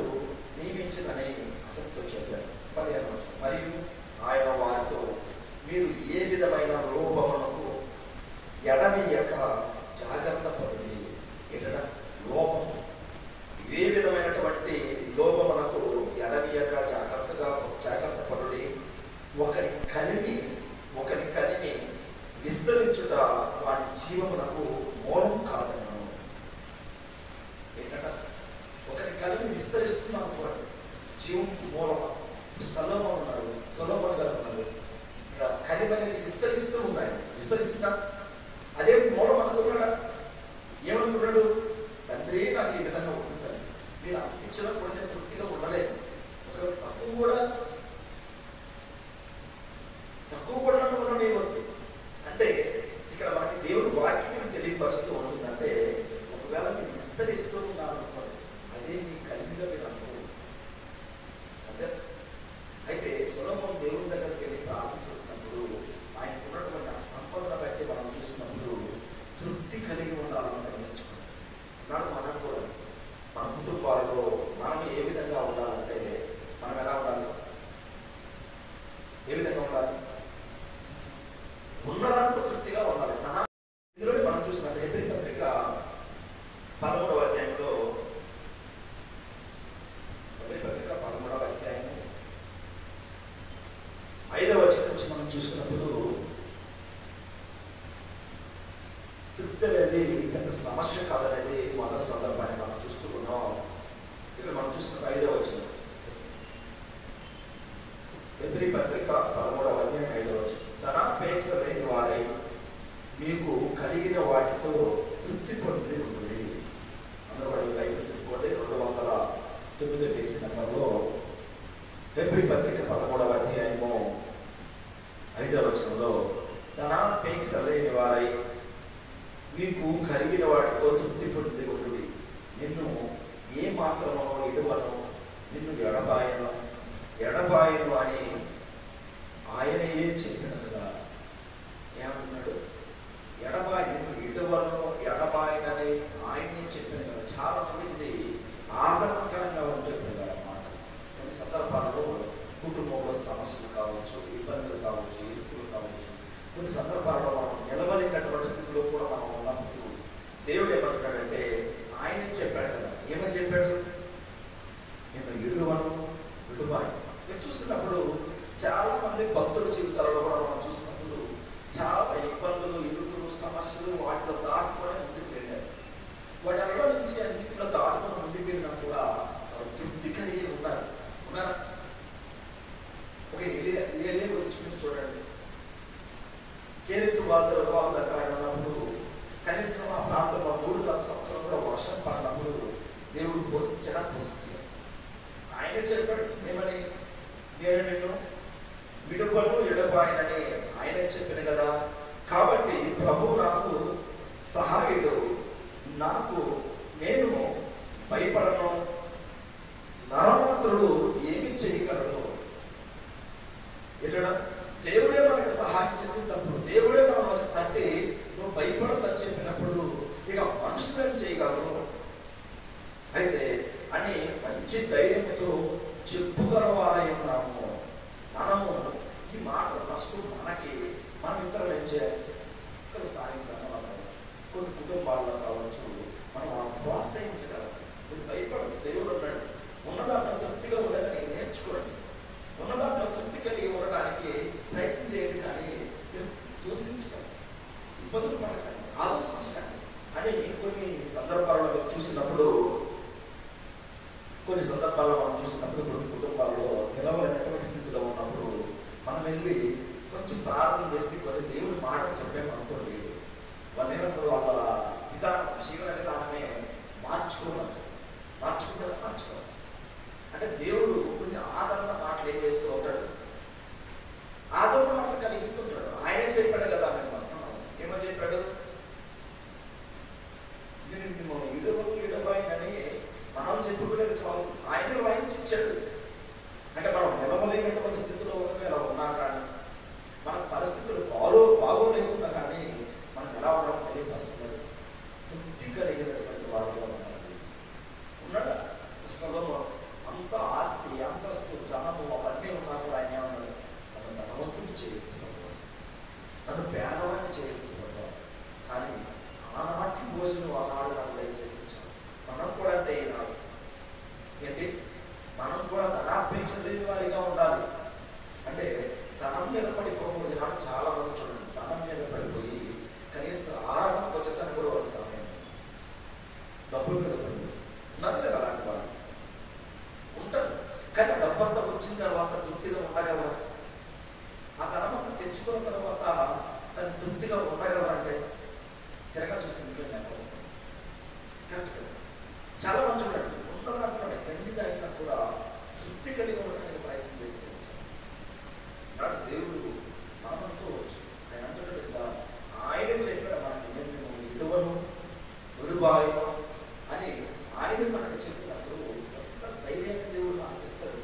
నియమించదని అతనితో చెప్పారు. 15వ వచనం, మరియు ఆయన వారితో మీరు ఏ విధమైన లోపమునకు ఎడమియక జాగ్రత్త పడుడి. ఎక్కడ లోపము, ఏ విధమైనటువంటి లోపమునకు ఎడమియక జాగ్రత్త పడుడి. ఒకరి కలిమి విస్తరించుట వాడి జీవమునకు మూలం కాదను. ఏంటంట, ఒకరి కలిమి విస్తరిస్తున్నాను వాడు జీవంకు మూలం. సొలొమోను గారు ఉన్నారు, కలిమి అనేది విస్తరిస్తూ ఉన్నాయి. విస్తరించిందా? అదే మూలం అనుకున్నాడా? ఏమనుకున్నాడు? తండ్రి నాకు ఈ విధంగా ఉంటుంది, మీరు అందించడం కూడా నేను తృప్తిగా ఉండలేదు. ఒక తక్కువ కూడా ఉండడం వద్దు అంటే ఇక్కడ మనకి దేవుడు వాక్యం తెలియపరుస్తూ ఉంటుందంటే, ఒకవేళ మీరు విస్తరిస్తూ ఉన్నారు అనుకోండి, అదే మీ కలిమిగా మీరు అనుకోండి. అంతే. అయితే సొలొమోను దేవుని దగ్గరికి వెళ్ళి ప్రార్థన చేసినప్పుడు ఆయనకు ఉన్నటువంటి ఆ సంపదను బట్టి మనం చూసినప్పుడు తృప్తి కలిగి ఉండాలని నేర్చుకున్నాం. నాడు మనం కూడా మన కుటుంబాల్లో మనం ఏ విధంగా ఉండాలంటే, మనం ఎలా ఉండాలి? ఏ విధంగా ఉండాలి? ఉన్నదాంట్లో తృప్తిగా ఉండాలి. ఇందులో మనం చూసినట్టు హెబ్రీ పత్రిక 13వ అధ్యాయంలో, హెబ్రీ పత్రిక 13వ అధ్యాయం 5వ వచనం నుంచి మనం చూసినప్పుడు, తృప్తి అనేది పెద్ద సమస్య కాదనేది మొదటి సందర్భాన్ని మనం చూస్తూ ఉన్నాం. ఇక్కడ మనం చూస్తున్న 5వ వచనం, హెబ్రీ పత్రిక 13వ అధ్యాయం 5వ వచనం, ధనాపేక్ష లేని వారై మీకు కలిగిన వాటితో తృప్తి పొంది ఉంటుంది. అందరూ బైబిల్ చెప్పుకోండి. 209 పేజీ నెంబర్లో హెబ్రీ పత్రిక 13వ అధ్యాయము 5వ వచనంలో, ధనాపేక్ష లేని వారై మీకు కలిగిన వాటితో తృప్తి పొంది ఉంటుంది. నిన్ను ఏ మాత్రమో ఇడువను, నిన్ను ఎడబాయను అని ఆయన ఏం చెప్పిన కదా. ఏమంటున్నాడు? నిన్ను ఇడువను ఎడబాయనని ఆయనే చెప్పిన కదా. చాలా మందికి ఆదరణకరంగా ఉంటుంది కదా మాట. కొన్ని సందర్భాల్లో కుటుంబంలో సమస్యలు కావచ్చు, ఇబ్బందులు కావచ్చు, ఇరుకులు కావచ్చు, కొన్ని సందర్భాల్లో మనం నిలవలేనటువంటి స్థితిలో కూడా మనం ఉన్నప్పుడు దేవుడు ఏమంటున్నాడంటే, ఆయనే చెప్పాడు కదా. ఏమని చెప్పాడు? నేను విడుబాయి. మీరు చూసినప్పుడు చాలా మంది భక్తుల జీవితాల్లో కూడా మనం చూసినప్పుడు చాలా ఇబ్బందులు, ఇరుకులు, సమస్యలు వాటిలో దాటుకొని ముందుకు వెళ్ళారు. వాటిలో నుంచి అన్నింటిలో దాటుకొని ముందుకు వెళ్ళినా కూడా తృప్తి కలిగి ఉన్నారు. ఒక ఏలే గురించి చూడండి. కేరెత్తు వాళ్ళ దగ్గర ఉన్నప్పుడు కనీసం ఆ ప్రాంతంలో 3 సంవత్సరాలు కూడా వర్షం పడినప్పుడు దేవుడు పోషించాడు. ఆయనే చెప్పాడు ఏమని, నేను నిన్ను విడువను ఎడబాయనని ఆయనే చెప్పిన కదా. కాబట్టి ప్రభు నాకు సహాయుడు, నేను భయపడను, నరమాత్రుడు ఏమి చేయగలడు. ఎట్లా దేవుడే మనకి సహాయం చేసేటప్పుడు, దేవుడే మనం వచ్చి తట్టి నువ్వు భయపడదని చెప్పినప్పుడు ఇక మనుషులు చేయగలరు అయితే అని మంచి ధైర్యంతో చెప్పుగలవారై ఉన్నాము. మనము ఈ మాట ఫస్ట్ మనం ఇతరులు ఏం చేయాలి? ఇక్కడ స్థానిక సంఘంలో కావచ్చు, కొన్ని కుటుంబాల్లో కావచ్చు, మనం ప్రోత్సహించగలం. మీరు భయపడదు, దేవుడు ఉన్నాడు. ఉన్నదాంట్లో తృప్తిగా ఉండదని నేర్చుకోండి. ఉన్నదాంట్లో తృప్తి కలిగి ఉండడానికి ప్రయత్నం చేయండి. కానీ దూషించకండి, ఇబ్బందులు పడకండి, ఆలోచించకండి అని కొన్ని సందర్భాల్లో చూసినప్పుడు కొన్ని కుటుంబాల్లో నిలవలేనటువంటి స్థితిలో ఉన్నప్పుడు వెళ్ళి కొంచెం ప్రార్థన చేసి కొన్ని దేవుడి మాటలు చెప్పామనుకోండి, వాళ్ళు ఏమంటారు, వాళ్ళ విధానం జీవన విధానమే మార్చుకోవాలి. అంటే దేవుడు కొన్ని ఆదరణ మాటలు ఏం చేస్తూ ఉంటాడు, ఆదరణ మాటలు కలిగిస్తుంటాడు. ఆయనే చెప్పాడు కదా, ఏమని చెప్పాడు, ఇడవైనని మనం చెప్పుకోలేదు కాదు, ఆయనే వాయించి ఇచ్చాడు. అంటే మనం నిలవలేనటువంటి స్థితిలో ఒకవేళ ఉన్నా కానీ, మన పరిస్థితులు బాగోలేకున్నా కానీ మనం ఎలా ఉండడం తెలియపరుస్తున్నారు. తృప్తి కలిగినటువంటి వారిలో ఉన్నాడా? పుస్తకంలో అంత ఆస్తి, అంతస్తు, ధనము అవన్నీ ఉన్నా కూడా ఆయన ఏమన్నాడు, నన్ను ధనవంతుని చేరుతున్నాడు, నన్ను పేదవాన్ని చేరుతున్నాడు. కానీ ఆనాటి భోజనం ఆనాడు నాకు దయచేసించాడు. మనం కూడా అంతే ఈనాడు ఏంటి, మనం కూడా ధనాపేక్ష లేని వారిగా ఉండాలి. అంటే ధనం మీద పడిపోకూడదు. నాడు చాలా మంది చూడండి, ధనం మీద పడిపోయి కనీసం ఆరాధన వచ్చేదాన్ని కూడా వాళ్ళ సమయం డబ్బుల మీద పడిపోయి ఉన్నారు కదా. అలాంటి వాళ్ళు ఉంటారు. కానీ డబ్బంతా వచ్చిన తర్వాత తృప్తిగా ఉండగలరా? ఆ ధనం అంతా తెచ్చుకున్న తర్వాత తను తృప్తిగా ఉండగలరంటే తిరగా చూస్తుంది. చాలా మంది చూడండి, ఉండదాంట్లో గంజి తాగినా కూడా తృప్తి కలిగి ఉండడానికి ప్రయత్నం చేస్తూ ఉంటారు. నాడు దేవుడు మనమనుకోవచ్చు, ఆయన అంటున్నాడు కదా, ఆయనే చెప్పాడు మనకి, నేను ఇటువను విడుబాయను అని ఆయన మనకు చెప్పినప్పుడు ఎంత ధైర్యంగా దేవుడు అనిపిస్తుంది.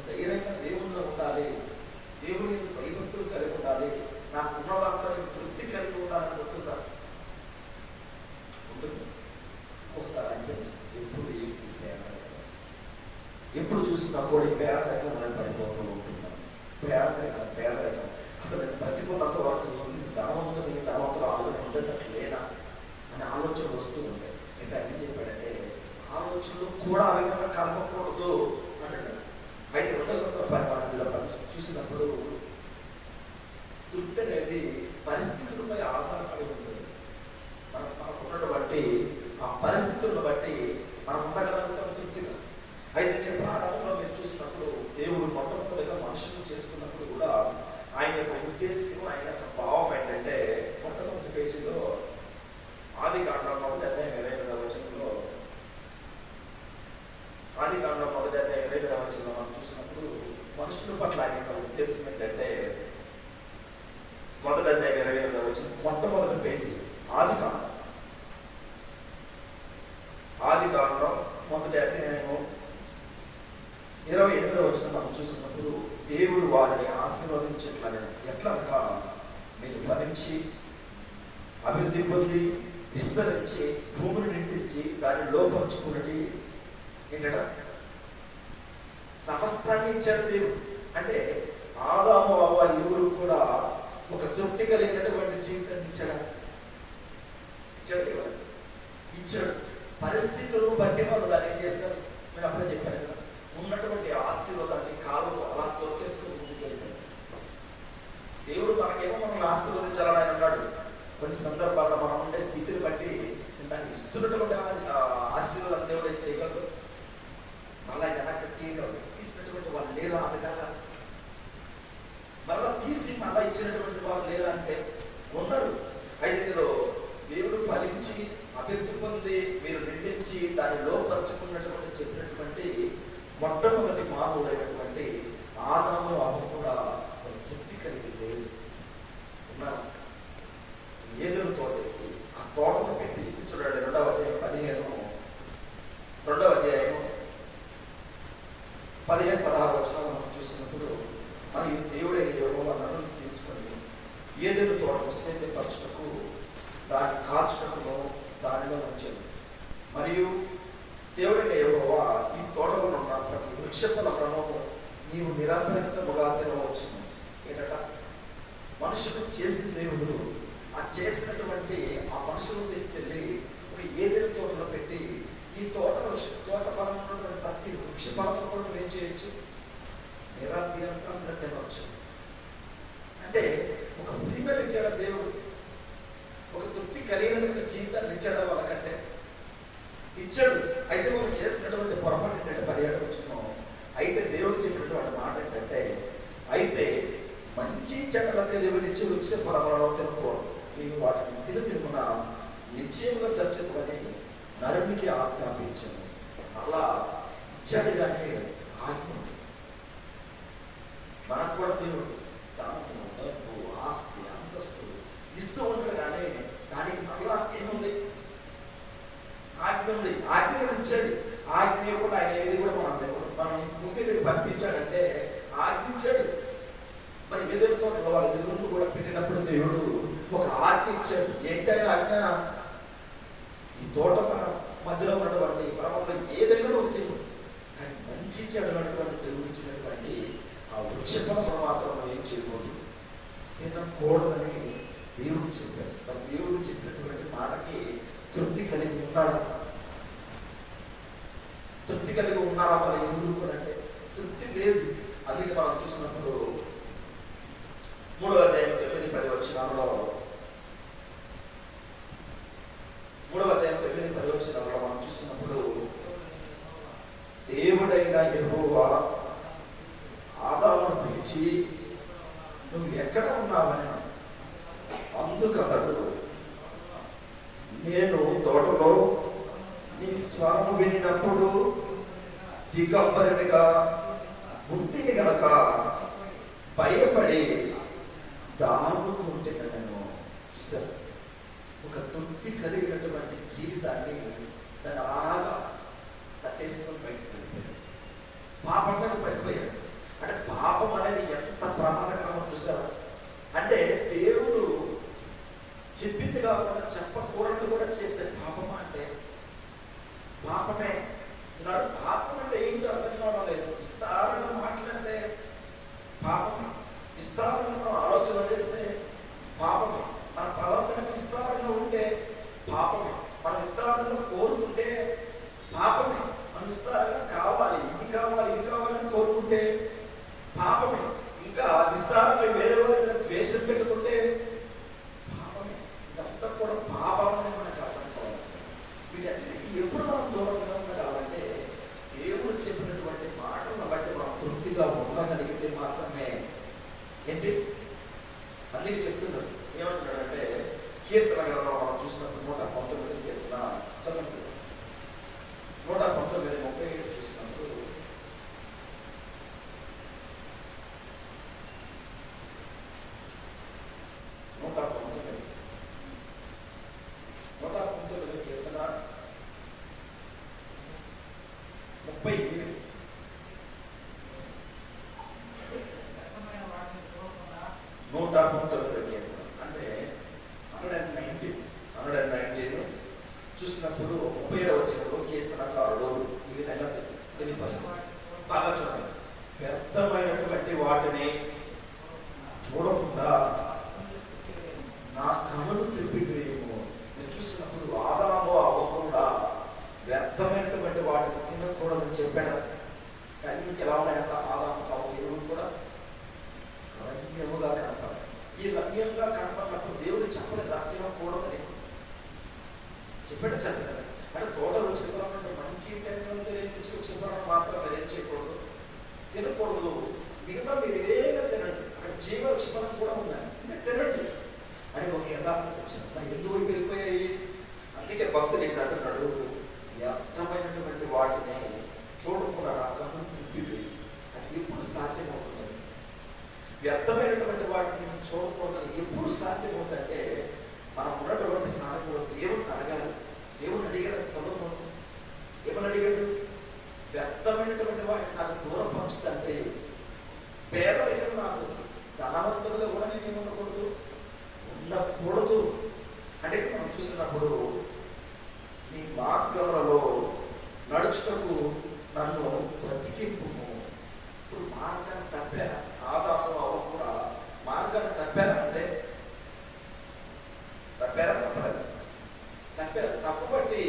ధైర్యంగా దేవుళ్ళు ఉండాలి, దేవుని భయభక్తులు కలిగి ఉండాలి, నాకు ఉన్న దాంట్లో తృప్తి కలిగి ఉండాలని ఉంటుందా? ఉంటుంది. ఒకసారి అనిపించింది, ఎప్పుడు చూసినా కూడా ఈ పేదరికం మనం పడిపోతూ ఉంటున్నాం. పేదరికం అసలు బతికున్నంత వరకు ధనవంతులు ఈ ధనవంతులు ఆలోచన ఉండేటట్టు లేనా అనే ఆలోచన వస్తూ ఉంటాయి. ఇంకా ఏం చెప్పాడంటే, ఆలోచనలు కూడా ఆ విధంగా కలగకూడదు అంటాడు. అయితే 2వ సంవత్సరం చూసినప్పుడు తృప్తి అనేది పరిస్థితులపై ఆధారపడి ఉంటుంది. మనకున్నటువంటి బట్టి, ఆ పరిస్థితులను బట్టి మనం ఉండగలుగుతాం తృప్తిగా. అయితే మీరు ప్రారంభంలో మీరు చూసినప్పుడు దేవుడు మొట్టమొదటిగా మనుషులు చేసుకున్నప్పుడు కూడా ఆయన యొక్క ఉద్దేశం, ఆయన యొక్క భావం ఏంటంటే, మొట్టమొదటి పేజీలో ఆదికాండం 1వ అధ్యాయం 28వ వచనంలో, ఆదికాండం 1వ అధ్యాయం 28వ వచనంలో మనం చూసినప్పుడు మనుషుల పట్ల ఆయన యొక్క ఉద్దేశం ఏంటంటే, 1వ అధ్యాయం 28వ వచనం మొట్టమొదటి పేజీ ఆదికాండం 1వ అధ్యాయం 28వ వచనం మనం చూసినప్పుడు, దేవుడు వారిని ఆశీర్వదించట్లని ఎట్లనగా, మీరు ఫలించి అభివృద్ధి పొంది విస్తరించి భూమిని నింపించి దాన్ని లోపరుచుకున్నది ఏంటట, సమస్తాన్ని ఇచ్చాడు దేవుడు. అంటే ఆదాము అవ్వ ఇరువురు కూడా ఒక తృప్తి కలిగినటువంటి జీవితాన్ని ఇచ్చాడు. పరిస్థితులను బట్టి వాళ్ళు దాన్ని ఏం చేస్తారు, నేను అప్పుడే చెప్పాను కదా, ఉన్నటువంటి ఆశీర్వాదాన్ని కాలు అలా తొక్కేస్తూ ముందుకెళ్ళిపోయాడు. దేవుడు మనకేమో మనల్ని ఆశీర్వదించాలని ఆయన అన్నాడు. కొన్ని సందర్భాల్లో మనం ఉండే స్థితిని బట్టి దాన్ని ఇస్తున్నటువంటి ఆశీర్వాదం దేవుడు ఏం చేయగలరు, మళ్ళీ వెనక్కి తీసినటువంటి వాళ్ళు లేరా, ఆ విధంగా మళ్ళా తీసి మళ్ళా ఇచ్చినటువంటి వాళ్ళు లేరా అంటే ఉన్నారు. అయితే ఇందులో దేవుడు ఫలించి అభివృద్ధి పొంది మీరు నిండించి దాన్ని లోపరుచుకున్నటువంటి చెప్పినటువంటి మొట్టమొదటి మానవుడైనటువంటి ఆదాము అవ్వ కూడా తృప్తి కలిగి ఉన్నారు. ఏదో తోటేసి ఆ తోటను పెట్టి చూడండి, 2వ అధ్యాయం 15-16 వచనాలు మనం చూసినప్పుడు, మరియు దేవుడైన యెహోవా నన్ను తీసుకొని ఏదైనా తోటను సిద్ధపరచుటకు దాన్ని కాల్చుటకు దానిలో ఉంచాడు. మరియు దేవుడైన యెహోవా ఈ తోటలో ఉన్న ప్రతి వృక్షఫల ఫలము నీవు నిరంతరముగా తినవచ్చును. ఏంటట, మనుషులు చేసిన దేవుడు ఆ చేసినటువంటి ఆ మనుషులను తీసుకెళ్ళి ఒక ఏదైనా తోటలో పెట్టి, ఈ తోట ఫలం ఉన్నటువంటి ప్రతి వృక్ష ఫలంలో కూడా నువ్వు ఏం చేయొచ్చు, నిరంతరంగా తినవచ్చు. అంటే ఒక ప్రీమియం ఇచ్చాడు దేవుడు, ఒక తృప్తి కలిగినటువంటి జీవితాన్ని ఇచ్చాడు వాళ్ళకంటే ఇచ్చాడు. అయితే వాళ్ళు చేసినటువంటి పొరపాటు ఏంటంటే 17వ వచనం, అయితే దేవుడు నిత్య వృక్ష ఫలములను తినకూడదు, నీవు వాటిని తిరుగున నిశ్చయంగా చర్చితమని నరునికి ఆజ్ఞాపించాను. అలా ఇచ్చాడు కానీ ఆజ్ఞ. మనకు కూడా దేవుడు ధనము, డబ్బు, ఆస్తి, అంతస్తు ఇస్తూ ఉంటాడు కానీ దానికి మళ్ళా ఏముంది? ఆజ్ఞ ఉంది. ఆజ్ఞ ఇచ్చాడు. ఆజ్ఞ కూడా ఆయన ఏది కూడా మనం ముందు పంపించాడంటే ఆజ్ఞించాడు. మరి ఎదురుతో వాళ్ళ ఎదురు కూడా పెట్టినప్పుడు దేవుడు ఒక ఆజ్ఞ ఇచ్చాడు. ఏంటంటే ఆజ్ఞ, ఈ తోట మధ్యలో ఉన్నటువంటి పర్వంలో ఏదైనా ఒక తెలుగు కానీ మంచి చెడనటువంటి తెలుగు ఇచ్చినటువంటి ఆ వృక్ష ఫలం మాత్రం ఏం చేయకూడదు, తినకూడదని దేవుడు చెప్పాడు. మరి దేవుడు చెప్పినటువంటి మాటకి తృప్తి కలిగి ఉన్నాడా? తృప్తి కలిగి ఉన్నారా? మన ఎదురు కూడా అంటే తృప్తి లేదు. అందుకే మనం చూసినప్పుడు 3వ అధ్యాయం 9-10 వచనాలలో 3వ అధ్యాయం 9-10 వచనాలలో మనం చూసినప్పుడు దేవుడైన యెహోవా ఆదామును పిలిచి, నువ్వు ఎక్కడ ఉన్నావని. అందుకు అతడు, నేను తోటలో నీ స్వరము వినినప్పుడు దిగంబరునిగా పుట్టిని గనక భయపడి దారుకుంటే నేను చూసాను. ఒక తృప్తి కలిగినటువంటి జీవితాన్ని దాన్ని అలాగా తట్టేసుకొని బయటకు వెళ్ళిపోయాడు. పాపం మీద పడిపోయాడు. అంటే పాపం అనేది ఎంత ప్రమాదకరమో చూసారు. అంటే దేవుడు చెప్పింది కాకుండా చెప్పకూడదు కూడా చేస్తే పాపమా అంటే పాపమే. ఈనాడు పాపం అంటే ఏంటో అర్థం కావడం లేదు. విస్తారంగా మాట్లాడితే పాపమే, విస్తారంగా ఆలోచన చేస్తే పాపమే, మన ప్రవర్తన విస్తారంగా ఉంటే పాపమే, మన విస్తారంగా కోరుకుంటే పాపమే, మన విస్తారంగా కావాలి ఇది కావాలి ఇది కావాలని కోరుకుంటే పాపమే, ఇంకా విస్తారంగా వేరే వారి ద్వేషం పెట్టుకుంటే పాపమే. ఇదంతా కూడా పాపమని మనకు అర్థం కావాలి. వీటన్నిటికీ ఎప్పుడు మనం దూరంగా ఉండాలంటే దేవుడు చెప్పినటువంటి మాటలను బట్టి మనం తృప్తిగా ఉండగలిగితే మాత్రమే. ఏంటి అందుకే చెప్తున్నాడు. ఏమంటున్నాడంటే కీర్తన గ్రంథంలో మనం చూసినప్పుడు 119 కీర్తన చదువు 119:37 చూసినప్పుడు 119 కీర్తన 37 119 కీర్తన అంటే 119 చూసినప్పుడు 37 వచ్చినప్పుడు కీర్తనకారుడు ఈ విధంగా తెలియపరుస్తున్నాడు. బాగా చూడండి. వ్యర్థమైనటువంటి వాటిని చూడకుండా నా కనులు తిప్పివేయము. మీరు చూసినప్పుడు ఆదాము అవ్వకుండా వ్యర్థమైనటువంటి వాటిని తినకూడదని చెప్పాడు. కానీ మీకు ఎలా ఉన్నాయంటే ఆదాము అవ్వ ఎరువులు కూడా రమ్యముగా కనపడాలి. ఈ రమ్యంగా కనపడినప్పుడు దేవుడు చెప్పలేదు తినకూడదని. చెప్పాడు చెప్పలేదు. అంటే తోటలో చిత్రం మంచి చిత్రం మాత్రం మీరు ఏం చేయకూడదు, తినకూడదు. మిగతా మీరు ఏదైనా తినండి. అక్కడ జీవ క్షిపణం కూడా ఉన్నాయి, ఇంకా తినండి అని ఒక యథార్థత వచ్చింది. మరి ఎందుకు వెళ్ళిపోయాయి? అందుకే భక్తులు ఇక్కడ అంటున్నాడు, వ్యర్థమైనటువంటి వాటిని చూడకుండా కన్ను తిప్పిపోయి. అది ఎప్పుడు సాధ్యమవుతుంది? వ్యర్థమైనటువంటి వాటిని చూడకుండా ఎప్పుడు సాధ్యమవుతుందంటే మనం ఉన్నటువంటి స్థానంలో దేవుడిని అడగాలి. దేవుని అడిగాడు సొలొమోను. ఏమని అడిగాడు? వ్యర్థమైనటువంటి వాటిని నాకు దూరపరచుదంటే పేదరికం నాకు ధనవంతులుగా కూడా నేను ఏమనకూడదు, ఉండకూడదు. అంటే మనం చూసినప్పుడు నీ మార్గంలో నడుచుటకు నన్ను బ్రతికింపు. ఇప్పుడు మార్గాన్ని తప్పారా? ఆదాము అవ్వ కూడా మార్గాన్ని తప్పారా? అంటే తప్పారా? తప్పలేదు. తప్పారు. తప్పుబట్టి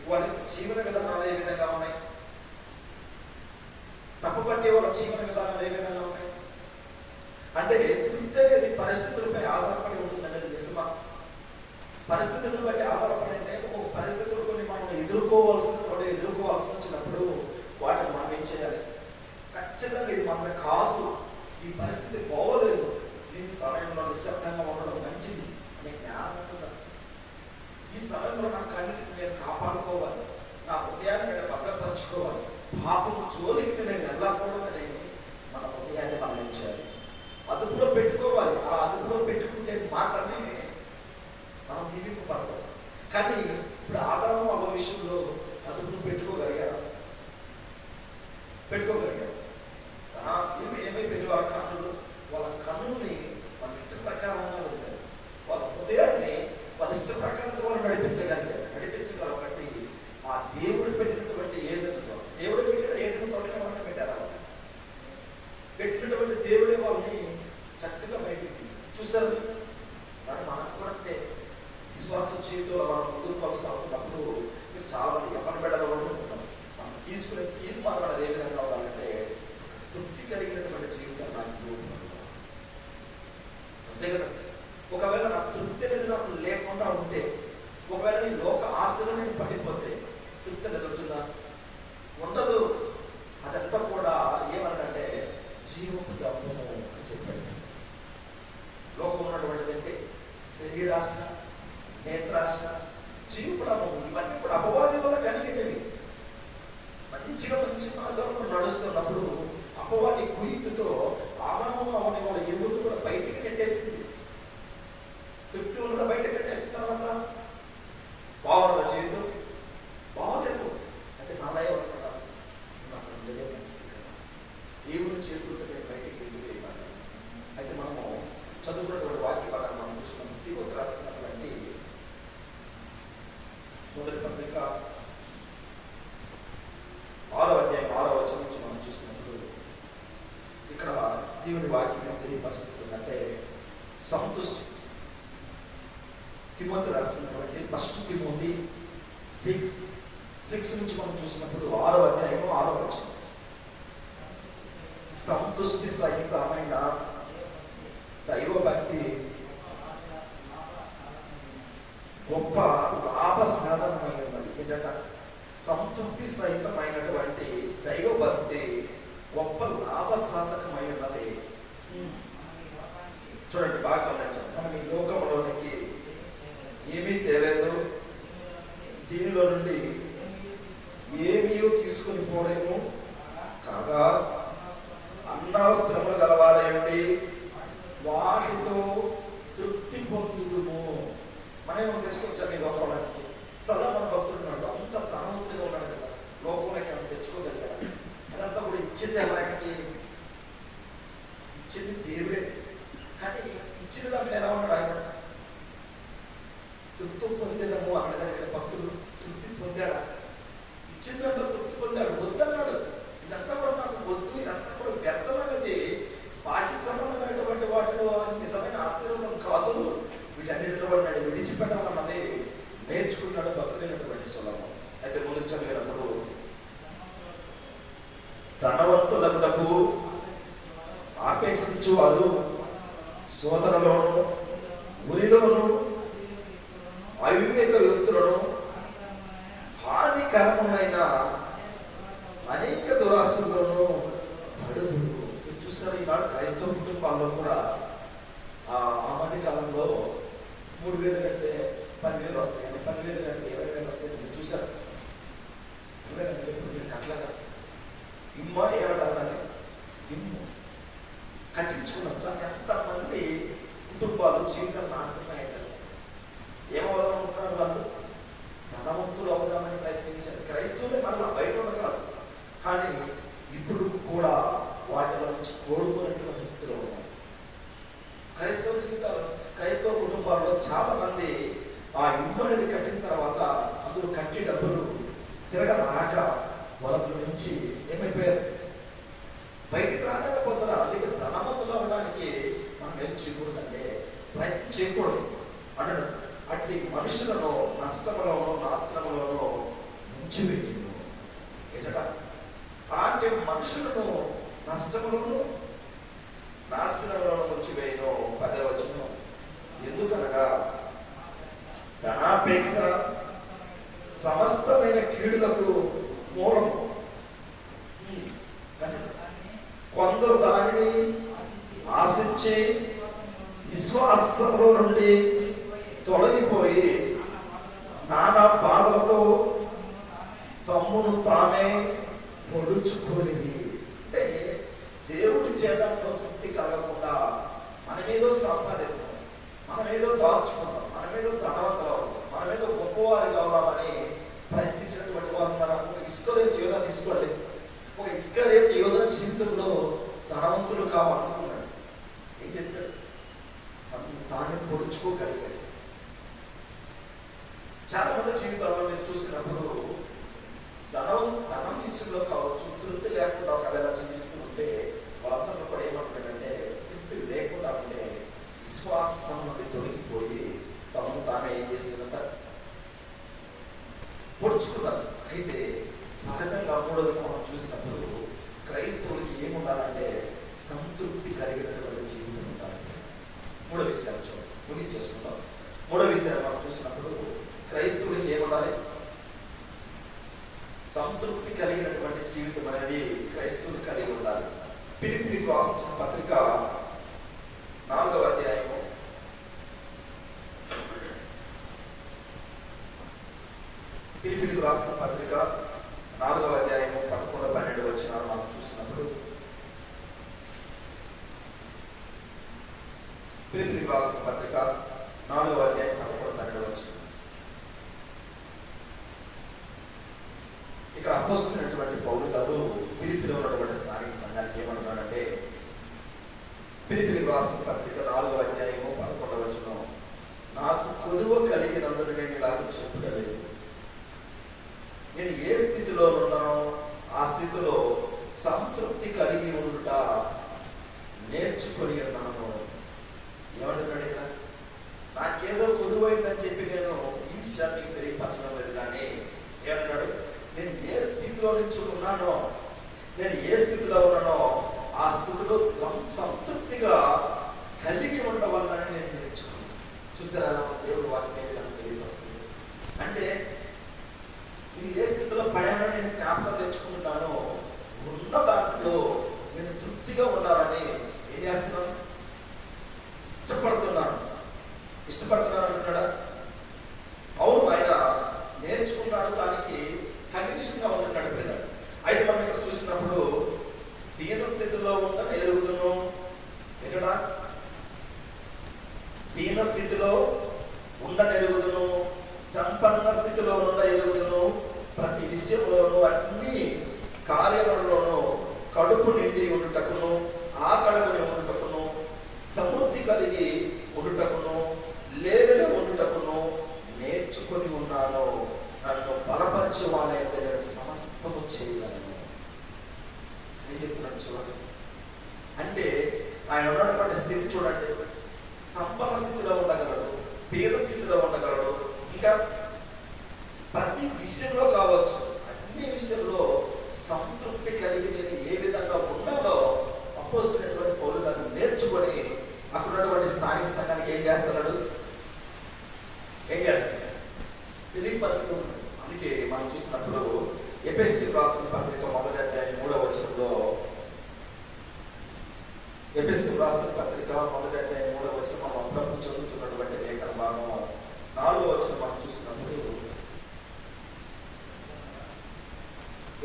వారికి జీవన విధానాలు ఏ విధంగా ఉన్నాయి? తప్పుబట్టి వాళ్ళ జీవన విధానాలు ఏ విధంగా ఉన్నాయి అంటే తృప్తి అనేది పరిస్థితులపై ఆధారపడి ఉంటుంది అనేది నిజమా? పరిస్థితులను బట్టి ఆధారపడి అంటే ఒక పరిస్థితులు కొన్ని మనం ఎదుర్కోవాల్సి వచ్చినప్పుడు వాటిని మనం ఏం చేయాలి? ఖచ్చితంగా ఇది మన కాదు, ఈ పరిస్థితి పోవలేదు, ఈ సమయంలో నిశ్శబ్దంగా ఉండడం మంచిది అనే జ్ఞానం ఉంటున్నాను. ఈ సమయంలో నా కన్నిటిని నేను కాపాడుకోవాలి, నా హృదయాన్ని నేను భద్రపరచుకోవాలి, పాపం జోలికి నేను వెళ్ళకూడదని మన హృదయాన్ని మనం ఏం చేయాలి, అదుపులో పెట్టుకోవాలి. ఆ అదుపులో పెట్టుకుంటే మాత్రమే మనం దీవింపబడతాం. కానీ ఇప్పుడు ఆదాము అవ్వ విషయంలో అదుపును పెట్టుకోగలిగారు. ఏమై పెట్టేవారు? కన్నులు. వాళ్ళ కన్నుల్ని వాళ్ళ ఇష్ట ప్రకారంగా ఉంటారు. వాళ్ళ హృదయాన్ని వాళ్ళ ఇష్ట ప్రకారంగా వాళ్ళు నడిపించగలరు. బట్టి ఆ దేవుడు పెట్టినటువంటి ఏదైనా, దేవుడు పెట్టిన ఏదైనా తోటగా వాళ్ళని పెట్టారు. పెట్టినటువంటి దేవుడే వాళ్ళని చక్కగా బయటికి తీశారు. చూసారు? కానీ మనకు కూడా విశ్వాస జీవితంలో మనం ముందుకు కొనసాగుతున్నప్పుడు మీరు చాలా మంది ఎవరి బిడ్డలు ఉంటున్నారు. మనం తీసుకునే తీర్మానం అనేది ఏ విధంగా ఉండాలంటే తృప్తి కలిగినటువంటి జీవితం నాకు అంతే కదా. ఒకవేళ నాకు తృప్తి అనేది నాకు లేకుండా ఉంటే, ఒకవేళ నీ లోక ఆశలు నేను పడిపోతే తృప్తి అనేది ఉంటుందా? ఉండదు. అదంతా కూడా ఏమనంటే జీవపు డబ్బును అని చెప్పండి. లోకం ఉన్నటువంటిదంటే శరీరాశ, నేత్రాశ, జీవపు డబ్బు, ఇవన్నీ కూడా అపవాది వల్ల కలిగేవి. మంచి మార్గంలో నడుస్తున్నప్పుడు అపవాది కుయుక్తితో ఆదాము అవని వాళ్ళ ఎదురు కూడా బయటికి నెట్టేసింది. తృప్తి ఉన్నదా బయటకు నెట్టేసిన తర్వాత బాగున్నదా జీవితం? బాగోలేదు. అంటే నా దయ అనుకుంటాను, నాకు అందరే మంచిది కదా, దేవుని చేతులతో నేను బయటికి వెళ్ళిపోయాను. అయితే మనము చదువుకున్నటువంటి వాక్య భాగాన్ని మనం చూసుకున్నాం. తిమోతి రాస్తున్నటువంటి మొదటి పత్రిక 6వ అధ్యాయం 6వ వచనం నుంచి మనం చూసినప్పుడు ఇక్కడ దేవుని వాక్యం తెలియపరుస్తుంది. అంటే సంతుష్టి. తిమోతి రాస్తున్నటువంటి 1 తిమోతి 6 నుంచి మనం చూసినప్పుడు 6వ అధ్యాయం 6వ వచనం, సంతుష్టి సహితమైన దైవభక్తి గొప్ప లాభ సాధనమై ఉన్నది. ఏంటంట? సంతృప్తి సహితమైనటువంటి దైవభక్తి గొప్ప లాభ సాధకమై ఉన్నది. చూడండి, బాగా గమనించండి. మనం ఈ లోకంలోనికి ఏమీ తెలియదు, దీనిలో నుండి ఏమీ తీసుకుని పోలేము. కాగా అన్నవస్త్రములు గలవారేంటి, వాటితో తృప్తి పొందుదుము. మనం తీసుకొచ్చాము ఈ లోకంలోకి. సదామన భక్తుడు ఉన్నాడు, అంత ధనవంతుడిగా ఉన్నాడు కదా, లోకంలోకి మనం తెచ్చుకోగలిగాడు. అదంతా కూడా ఇచ్చింది ఎవరికి? ఇచ్చింది దేవుడే. కానీ ఇచ్చిన దాంట్లో ఎలా ఉన్నాడు ఆయన? తృప్తి పొందేదము అక్కడ భక్తుడు తృప్తి పొందాడా? ఇచ్చిన దాంట్లో తృప్తి పొందాడు. వద్దన్నాడు, ఇదంతా కూడా నాకు వద్దు, ఇదంతా కూడా వ్యర్థమైనది, బాహ్య సంబంధమైనటువంటి వాటిలో నిజమైన ఆశీర్వాదం కాదు, వీటన్నిటిలో వాడిని విడిచిపెట్టాలన్నది నేర్చుకున్నాడు భక్తులైనటువంటి సొలొమోను. అయితే ముందుకు చదివినప్పుడు ధనవంతులకు ఆపేక్షించు వారు సోదరులను, ఉరిలోను, అవివేక వ్యక్తులను, హానికరమైన అనేక దురాశలను పడుదు. చూసారు, ఈనాడు క్రైస్తవ కుటుంబాల్లో కూడా ఆ మధ్య కాలంలో 3,000 కంటే 10,000 వస్తాయి, 10,000 కంటే 20,000 వస్తాయి. మీరు చూసారు? మీరు కట్టలేదా? ఇమ్మా ఏమంటారని ఇమ్ము కట్టించుకున్నంత ఎంతమంది కుటుంబాలు జీవితం నాశనం అయ్యారు. ఏమవుదామనుకున్నారు వాళ్ళు? ధనవంతులు అవుదామని ప్రయత్నించారు. క్రైస్తవులే, మళ్ళీ బయట కాదు. కానీ ఇప్పుడు కూడా వాటిలో నుంచి కోరుకున్నటువంటి స్థితిలో ఉన్నారు. క్రైస్తవ జీవితాలు, క్రైస్తవ కుటుంబాల్లో చాలా మంది ఆ ఇల్లు అనేది కట్టిన తర్వాత అందులో కట్టి డబ్బులు తిరగరాక వాళ్ళ నుంచి ఏమైపోయారు? బయటికి రాలేకపోతున్నారు. అందుకే ధనవంతులు అవ్వడానికి మనం ఏం చేయకూడదంటే ప్రయత్నం చేయకూడదు అంటాడు. అట్టి మనుషులను నష్టములోనో నాశనములోనో ముంచివేయును. ఎట అలాంటి మనుషులను నష్టములను నాశనములను ముంచివేయును. 10వ వచనం, ఎందుకనగా ధనాపేక్ష సమస్తమైన కీడులకు మూలము. కొందరు దానిని ఆశించి విశ్వాసంలో నుండి తొలగిపోయి నానా బాధలతో తమ్మును తామే పొడుచుకొని, అంటే దేవుడి చేత తృప్తి కలగకుండా మనమేదో సంపాదిద్దాం, మనమేదో దాచుకుందాం, మనమేదో ధనవంతులు అవుతాం, మనమేదో గొప్పవారు కావాలని ప్రయత్నించినటువంటి వారు ఒక ఇస్కరేతు యోధ తీసుకోండి. ఒక ఇస్కరేతు యోధ జీవితంలో ధనవంతులు కావాలనుకున్నాడు. ఏం చేశాడు? తానే పొడుచుకోగలిగాడు. చాలా మంది జీవితంలో మీరు చూసినప్పుడు ధనం విషయంలో కావచ్చు, తృప్తి లేకుండా ఒకవేళ జీవిస్తూ ఉంటే వాళ్ళందరూ కూడా ఏమంటారంటే, తృప్తి లేకుండా ఉంటే విశ్వాసం నుండి తొలగిపోయి తమను తామే ఏం చేసినంత పొడుచుకున్నారు. అయితే సహజంగా మూడోది మనం చూసినప్పుడు క్రైస్తవులకి ఏముండాలంటే సంతృప్తి కలిగినటువంటి జీవితం ఉండాలి. మూడో విషయాలు చూడండి, ముగించేసుకుందాం. మూడో విషయాలు మనం చూసినప్పుడు క్రైస్తవులకి ఏముండాలి? సంతృప్తి కలిగినటువంటి జీవితం అనేది క్రైస్తవులు కలిగి ఉండాలి. ఫిలిప్పీయులకు రాసిన పత్రిక 4వ అధ్యాయము 11-12 వచనాలు మనం చూసినప్పుడు, ఫిలిప్పీయులకు రాసిన పత్రిక 4వ అధ్యాయం 11-12 వచనం. ఇక్కడ అపోస్తలుడైనటువంటి పౌలు గారు ఫిలిప్పీలో ఉన్నటువంటి స్థానిక సంఘానికి ఏమంటున్నాడంటే, ఫిలిప్పీయులకు రాసిన పత్రిక 4వ అధ్యాయము 11వ వచనం, నాకు కొదువ కలిగినందుకు నేను ఇలాగ చెప్పుకోలేదు. నేను ఏ స్థితిలో ఉన్నానో ఆ స్థితిలో సంతృప్తి కలిగి ఉండుట నేర్చుకొని ఉన్నాను. ఏమంటున్నాడు ఇక్కడ? నాకేదో కొదువైందని చెప్పి నేను ఈ విషయాన్ని తెలియపరచడం లేదు, కానీ ఏమన్నాడు? నేను ఏ స్థితిలో నుంచి ఉన్నానో, నేను ఏ స్థితిలో ఉన్నానో ఆ స్థితిలో సంతృప్తిగా కలిగి ఉండవాలని నేను నేర్చుకున్నాను. చూసారా దేవుడు వాక్యం తెలియపరుస్తుంది. అంటే నేను ఏ స్థితిలో పడానో నేను జ్ఞాపకం తెచ్చుకుంటున్నానో, ఉన్న దాంట్లో నేను తృప్తిగా ఉండాలని ఏం చేస్తున్నాను? ఇష్టపడుతున్నాను అంటున్నాడా? అవును, ఆయన నేర్చుకున్నాడు, దానికి కండిషన్గా ఉంటున్నాడు పిల్లలు. అయితే మనం ఇక్కడ చూసినప్పుడు దీన స్థితిలో ఉన్న ఎరుగుదును, ఎక్కడ దీన స్థితిలో ఉండనెరుగుదును, సంపన్న స్థితిలో ఉండ ఎరుగుదును, ప్రతి విషయంలోనూ అన్ని కార్యములలోనూ కడుపు నిండి ఉండుటకును, ఆకలిని ఉండుటకును, సమృద్ధి కలిగి ఉండుటకును, లేవెల ఉండుటకును నేర్చుకొని ఉన్నాను. నన్ను బలపరచు వాళ్ళైతే నేను సమస్తము చేయగలను. ఏం చెప్తున్నాను చూడండి. అంటే ఆయన ఉన్నటువంటి స్థితి చూడండి. సంపన్న స్థితిలో ఉండగలడు, పేద స్థితిలో ఉండగలడు, ఇంకా ప్రతి విషయంలో కావచ్చు, అన్ని విషయంలో సంతృప్తి కలిగి నేను ఏ విధంగా ఉండాలో అపోస్తలుడైనటువంటి పౌలు గారు నేర్చుకొని అక్కడ ఉన్నటువంటి స్థానిక సంఘానికి ఏం చేస్తున్నాడు? తెలియపరుస్తూ ఉన్నాడు. అందుకే మనం చూసినప్పుడు ఎఫెసీయులకు రాసిన పత్రిక 1వ అధ్యాయం 3వ వచనంలో, ఎఫెసీయులకు రాసిన పత్రిక 1వ అధ్యాయం 3వ వచనం మనం అప్పుడప్పుడు చదువుతున్నటువంటి లేఖన భాగము 4వ వచనం మనం చూసినప్పుడు,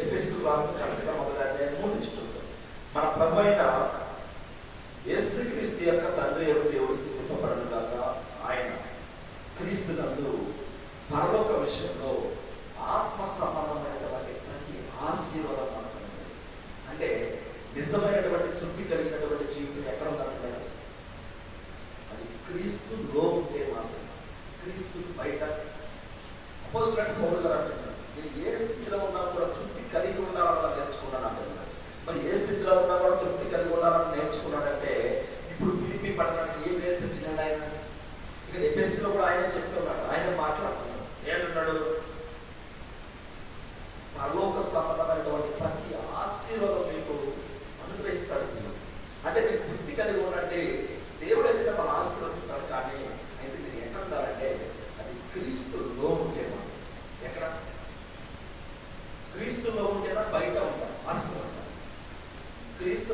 ఎఫెసీయులకు రాసిన పత్రిక 1వ అధ్యాయం 3 నుంచి చూద్దాం. మన ప్రభు అయిన యేసుక్రీస్తు యొక్క తండ్రి యొక్క దేవుడు స్థితింపబడును గాక. ఆయన క్రీస్తు నందు పరలోక విషయంలో ఆత్మ సంబంధమైనటువంటి ప్రతి ఆశీర్వాదం మనకు. అంటే నిజమైనటువంటి తృప్తి కలిగినటువంటి జీవితం ఎక్కడ ఉందంటే అది క్రీస్తులో ఉంటే మాత్రం. క్రీస్తు బయట అపోస్తలుడైన పౌలు గారు అంటున్నారు, నేను ఏ స్థితిలో ఉన్నా కూడా తృప్తి కలిగి ఉండాలని నేర్చుకున్నాను అంటున్నాడు. మరి ఏ స్థితిలో ఉన్నా కూడా తృప్తి కలిగి ఉండాలని నేర్చుకున్నాడంటే ఇప్పుడు ఫిలిప్పీ పట్టణానికి ఏం నేర్పించినాడు ఆయన? ఇక్కడ ఎఫెసీలో కూడా ఆయన చెప్తున్నాడు, ఆయన మాట్లాడుతున్నాడు. ఏమంటున్నాడు? పరలోక సంబంధమైనటువంటి ప్రతి ఆశీర్వాదం మీకు అనుగ్రహిస్తాడు. అంటే మీకు తృప్తి కలిగి ఉన్నట్టే దేవుడు అయితే మనం ఆశీర్వదిస్తాడు. కానీ అయితే మీరు ఎక్కడ ఉండాలంటే అది క్రీస్తులో ఉంటేమా? ఎక్కడ? క్రీస్తులో ఉంటేనా బయట ఉంటాం ఆశీర్వాదం? క్రీస్తు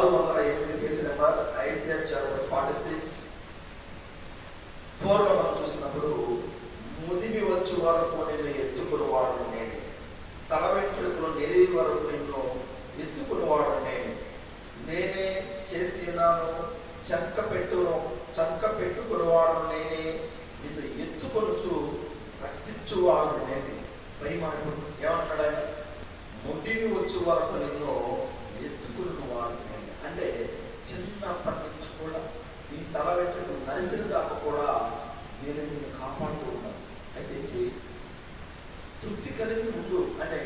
408 పేజీ నెంబర్ ఐజియా చాప్టర్ 46 4లో మనం చూసినప్పుడు ముదిమి వచ్చు వరకు నేను ఎత్తుకుని వాడు నేను, తల వెంట్రుకలు నెరి వరకు నిన్ను ఎత్తుకుని వాడు నేనే చేసి ఉన్నాను, చంక పెట్టుకుని వాడు నేనే, నిన్ను ఎత్తుకొనుచు రక్షించువాడు నేనే. పరిమాణం ఏమంటాడు ఆయన? ముదిమి వచ్చు వరకు నిన్ను ఎత్తుకుని వాడు నేను అంటే చిన్నప్పటి నుంచి కూడా నీ తల వెంట్రుకలు నరిసిన దాకా కూడా నేను నిన్ను కాపాడుతూ ఉన్నాను. అయితే తృప్తి కలిగి ఉండు అంటే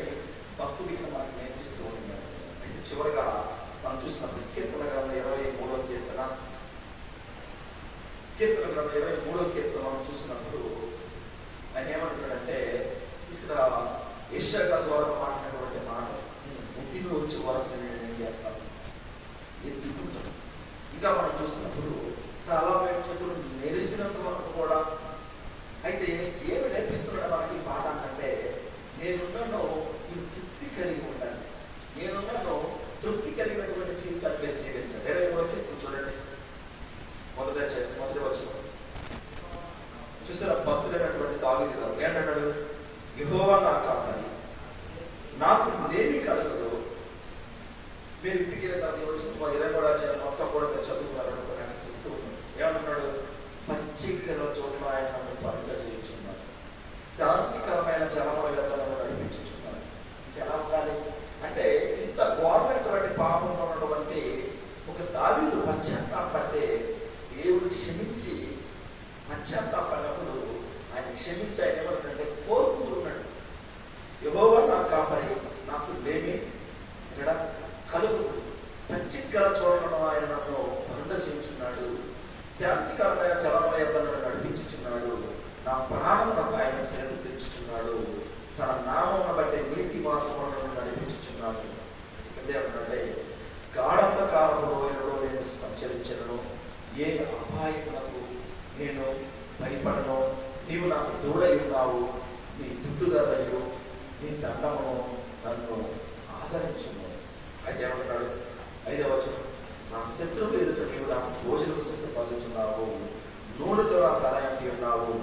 భక్తుడి మనకు నేర్పిస్తూ ఉన్నాడు. అయితే చివరిగా మనం చూసినప్పుడు కీర్తన గ్రంథం 23వ కీర్తన మనం చూసినప్పుడు ఆయన ఏమంటాడంటే, ఇక్కడ యెషయా ద్వారా మాట్లాడినటువంటి మాట, ముదిమి వచ్చే వరకు నేను ఏం చేస్తాను, ఎత్తుకుంటాను. ఇంకా మనం చూసినప్పుడు తల వెంట్రుకలు నెరిసినంత వరకు కూడా. అయితే ఏమి నేర్పిస్తున్నాడు మనకి ఈ పాట అంటే, నేనున్నాను మీరు తృప్తి కలిగి ఉండండి, నేనున్నాను తృప్తి కలిగినటువంటి జీవితాన్ని మీరు జీవించాలి. 23వ కీర్తన చూడండి, మొదటి వచనం చూసారా? భక్తుడైనటువంటి దావీదు గారు ఏంటన్నాడు? యెహోవా నా కాపరి, నాకు లేమి కలగదు. మీరు ఇంటికి వచ్చిన 23వ అధ్యాయం మొత్తం కూడా మీరు చదువుకున్నారు చెప్తూ ఉన్నాడు. ఏమంటున్నాడు? పచ్చికల చోట్ల ఆయన నన్ను పనులు చేయించున్నాడు, శాంతికరమైన జలముల వ్యర్థలను నడిపించుచున్నాడు. ఇంకెలా ఉండాలి అంటే, ఇంత ఘోరమైనటువంటి పాపంలో ఉన్నటువంటి ఒక దావీదు పశ్చాత్తాపడితే దేవుడు క్షమించి, పశ్చాత్తాపడినప్పుడు ఆయన క్షమించి ఆయన ఏమంటే కోరుకుంటున్నాడు. యెహోవా నా కాపరి, నాకు లేమి ఇక్కడ కలుగుతుంది. పచ్చికల చోట్లను ఆయన నన్ను పనులు చేయించున్నాడు, శాంతికరమైన జలముల వ్యర్థలను నడిపించుచున్నాడు. నా ప్రాణమునకు ఆయన శ్రద్ధ తెచ్చుచున్నాడు, తన నామమును బట్టి నీతి మార్గములను నడిపించుచున్నాడు. ఇక్కడే గాఢంధకారపు లోయలలో నేను సంచరించను, ఏ అపాయమునకు నేను భయపడను. నీవు నాకు తోడై ఉన్నావు, నీ దుడ్డుదరయు నీ దండమును నన్ను ఆదరించును. అయితే ఏమంటాడు? 5వ వచనం, నా శత్రువులు ఎదుట నీవు నాకు భోజనం సిద్ధపరుచున్నావు, నూనెతో నా తల ఎంటి ఉన్నావు,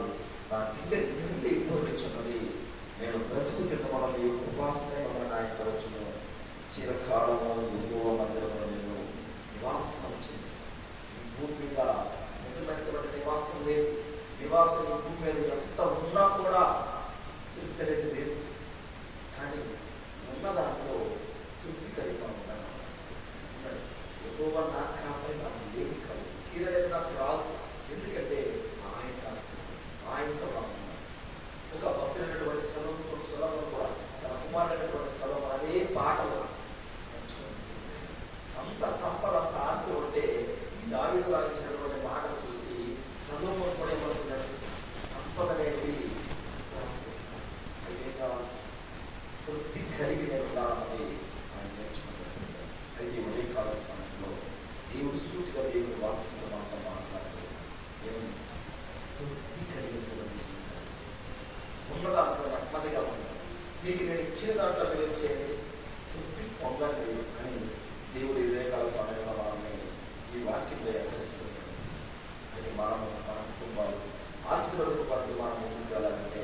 నా గిన్నె నిండి పూర్ణించున్నది. నేను బ్రతుకు తిన్నమన నీ కృపాశ్రయమైన ఆయన వచ్చును, చిరకాలము యెహోవా మందిరములో నేను నివాసం చేసి. ఈ భూమి మీద నిజమైనటువంటి నివాసం లేదు. నివాసం ఈ భూమి మీద ఎంత ఉన్నా కూడా తృప్తి అనేది లేదు. కానీ ఉన్న దాంట్లో తృప్తి కలిగి ఉంటాను. యెహోవా నా కాపరి, నాకు లేమి కలుగు, కీడలేదు నాకు రాదు. ఎందుకంటే ఆయనతో నాకు ఒక భక్తులైనటువంటి సొలొమోను కూడా తన కుమారుడైనటువంటి సొలొమోను అదే పాటలు అంత సంపద, అంత ఆస్తి ఉంటే ఈ దావీదు రాయించినటువంటి మాటలు చూసి సొలొమోను కూడా ఏమనుకున్నాడు? సంపద అనేది అయితే తృప్తి కలిగి నేను ఉండాలని ఆయన నేర్చుకుంటాడు. అయితే ఉదయకాల సమయంలో దేవుడు సూటిగా దేవుని వాక్యంతో మాతో మాట్లాడుతూ తృప్తి కలిగినటువంటి జీవితాలు ఉన్నదాంట్లో నెమ్మదిగా ఉంటాడు. మీకు నేను ఇచ్చిన దాంట్లో మీరు చేయండి, తృప్తి పొందండి అని దేవుడు ఉదయకాల సమయంలో మనల్ని ఈ వాక్యంలో హెచ్చరిస్తున్నాడు. అది మన కుటుంబాలు ఆశీర్వాదపడుతూ మనం ముందుకు వెళ్ళాలంటే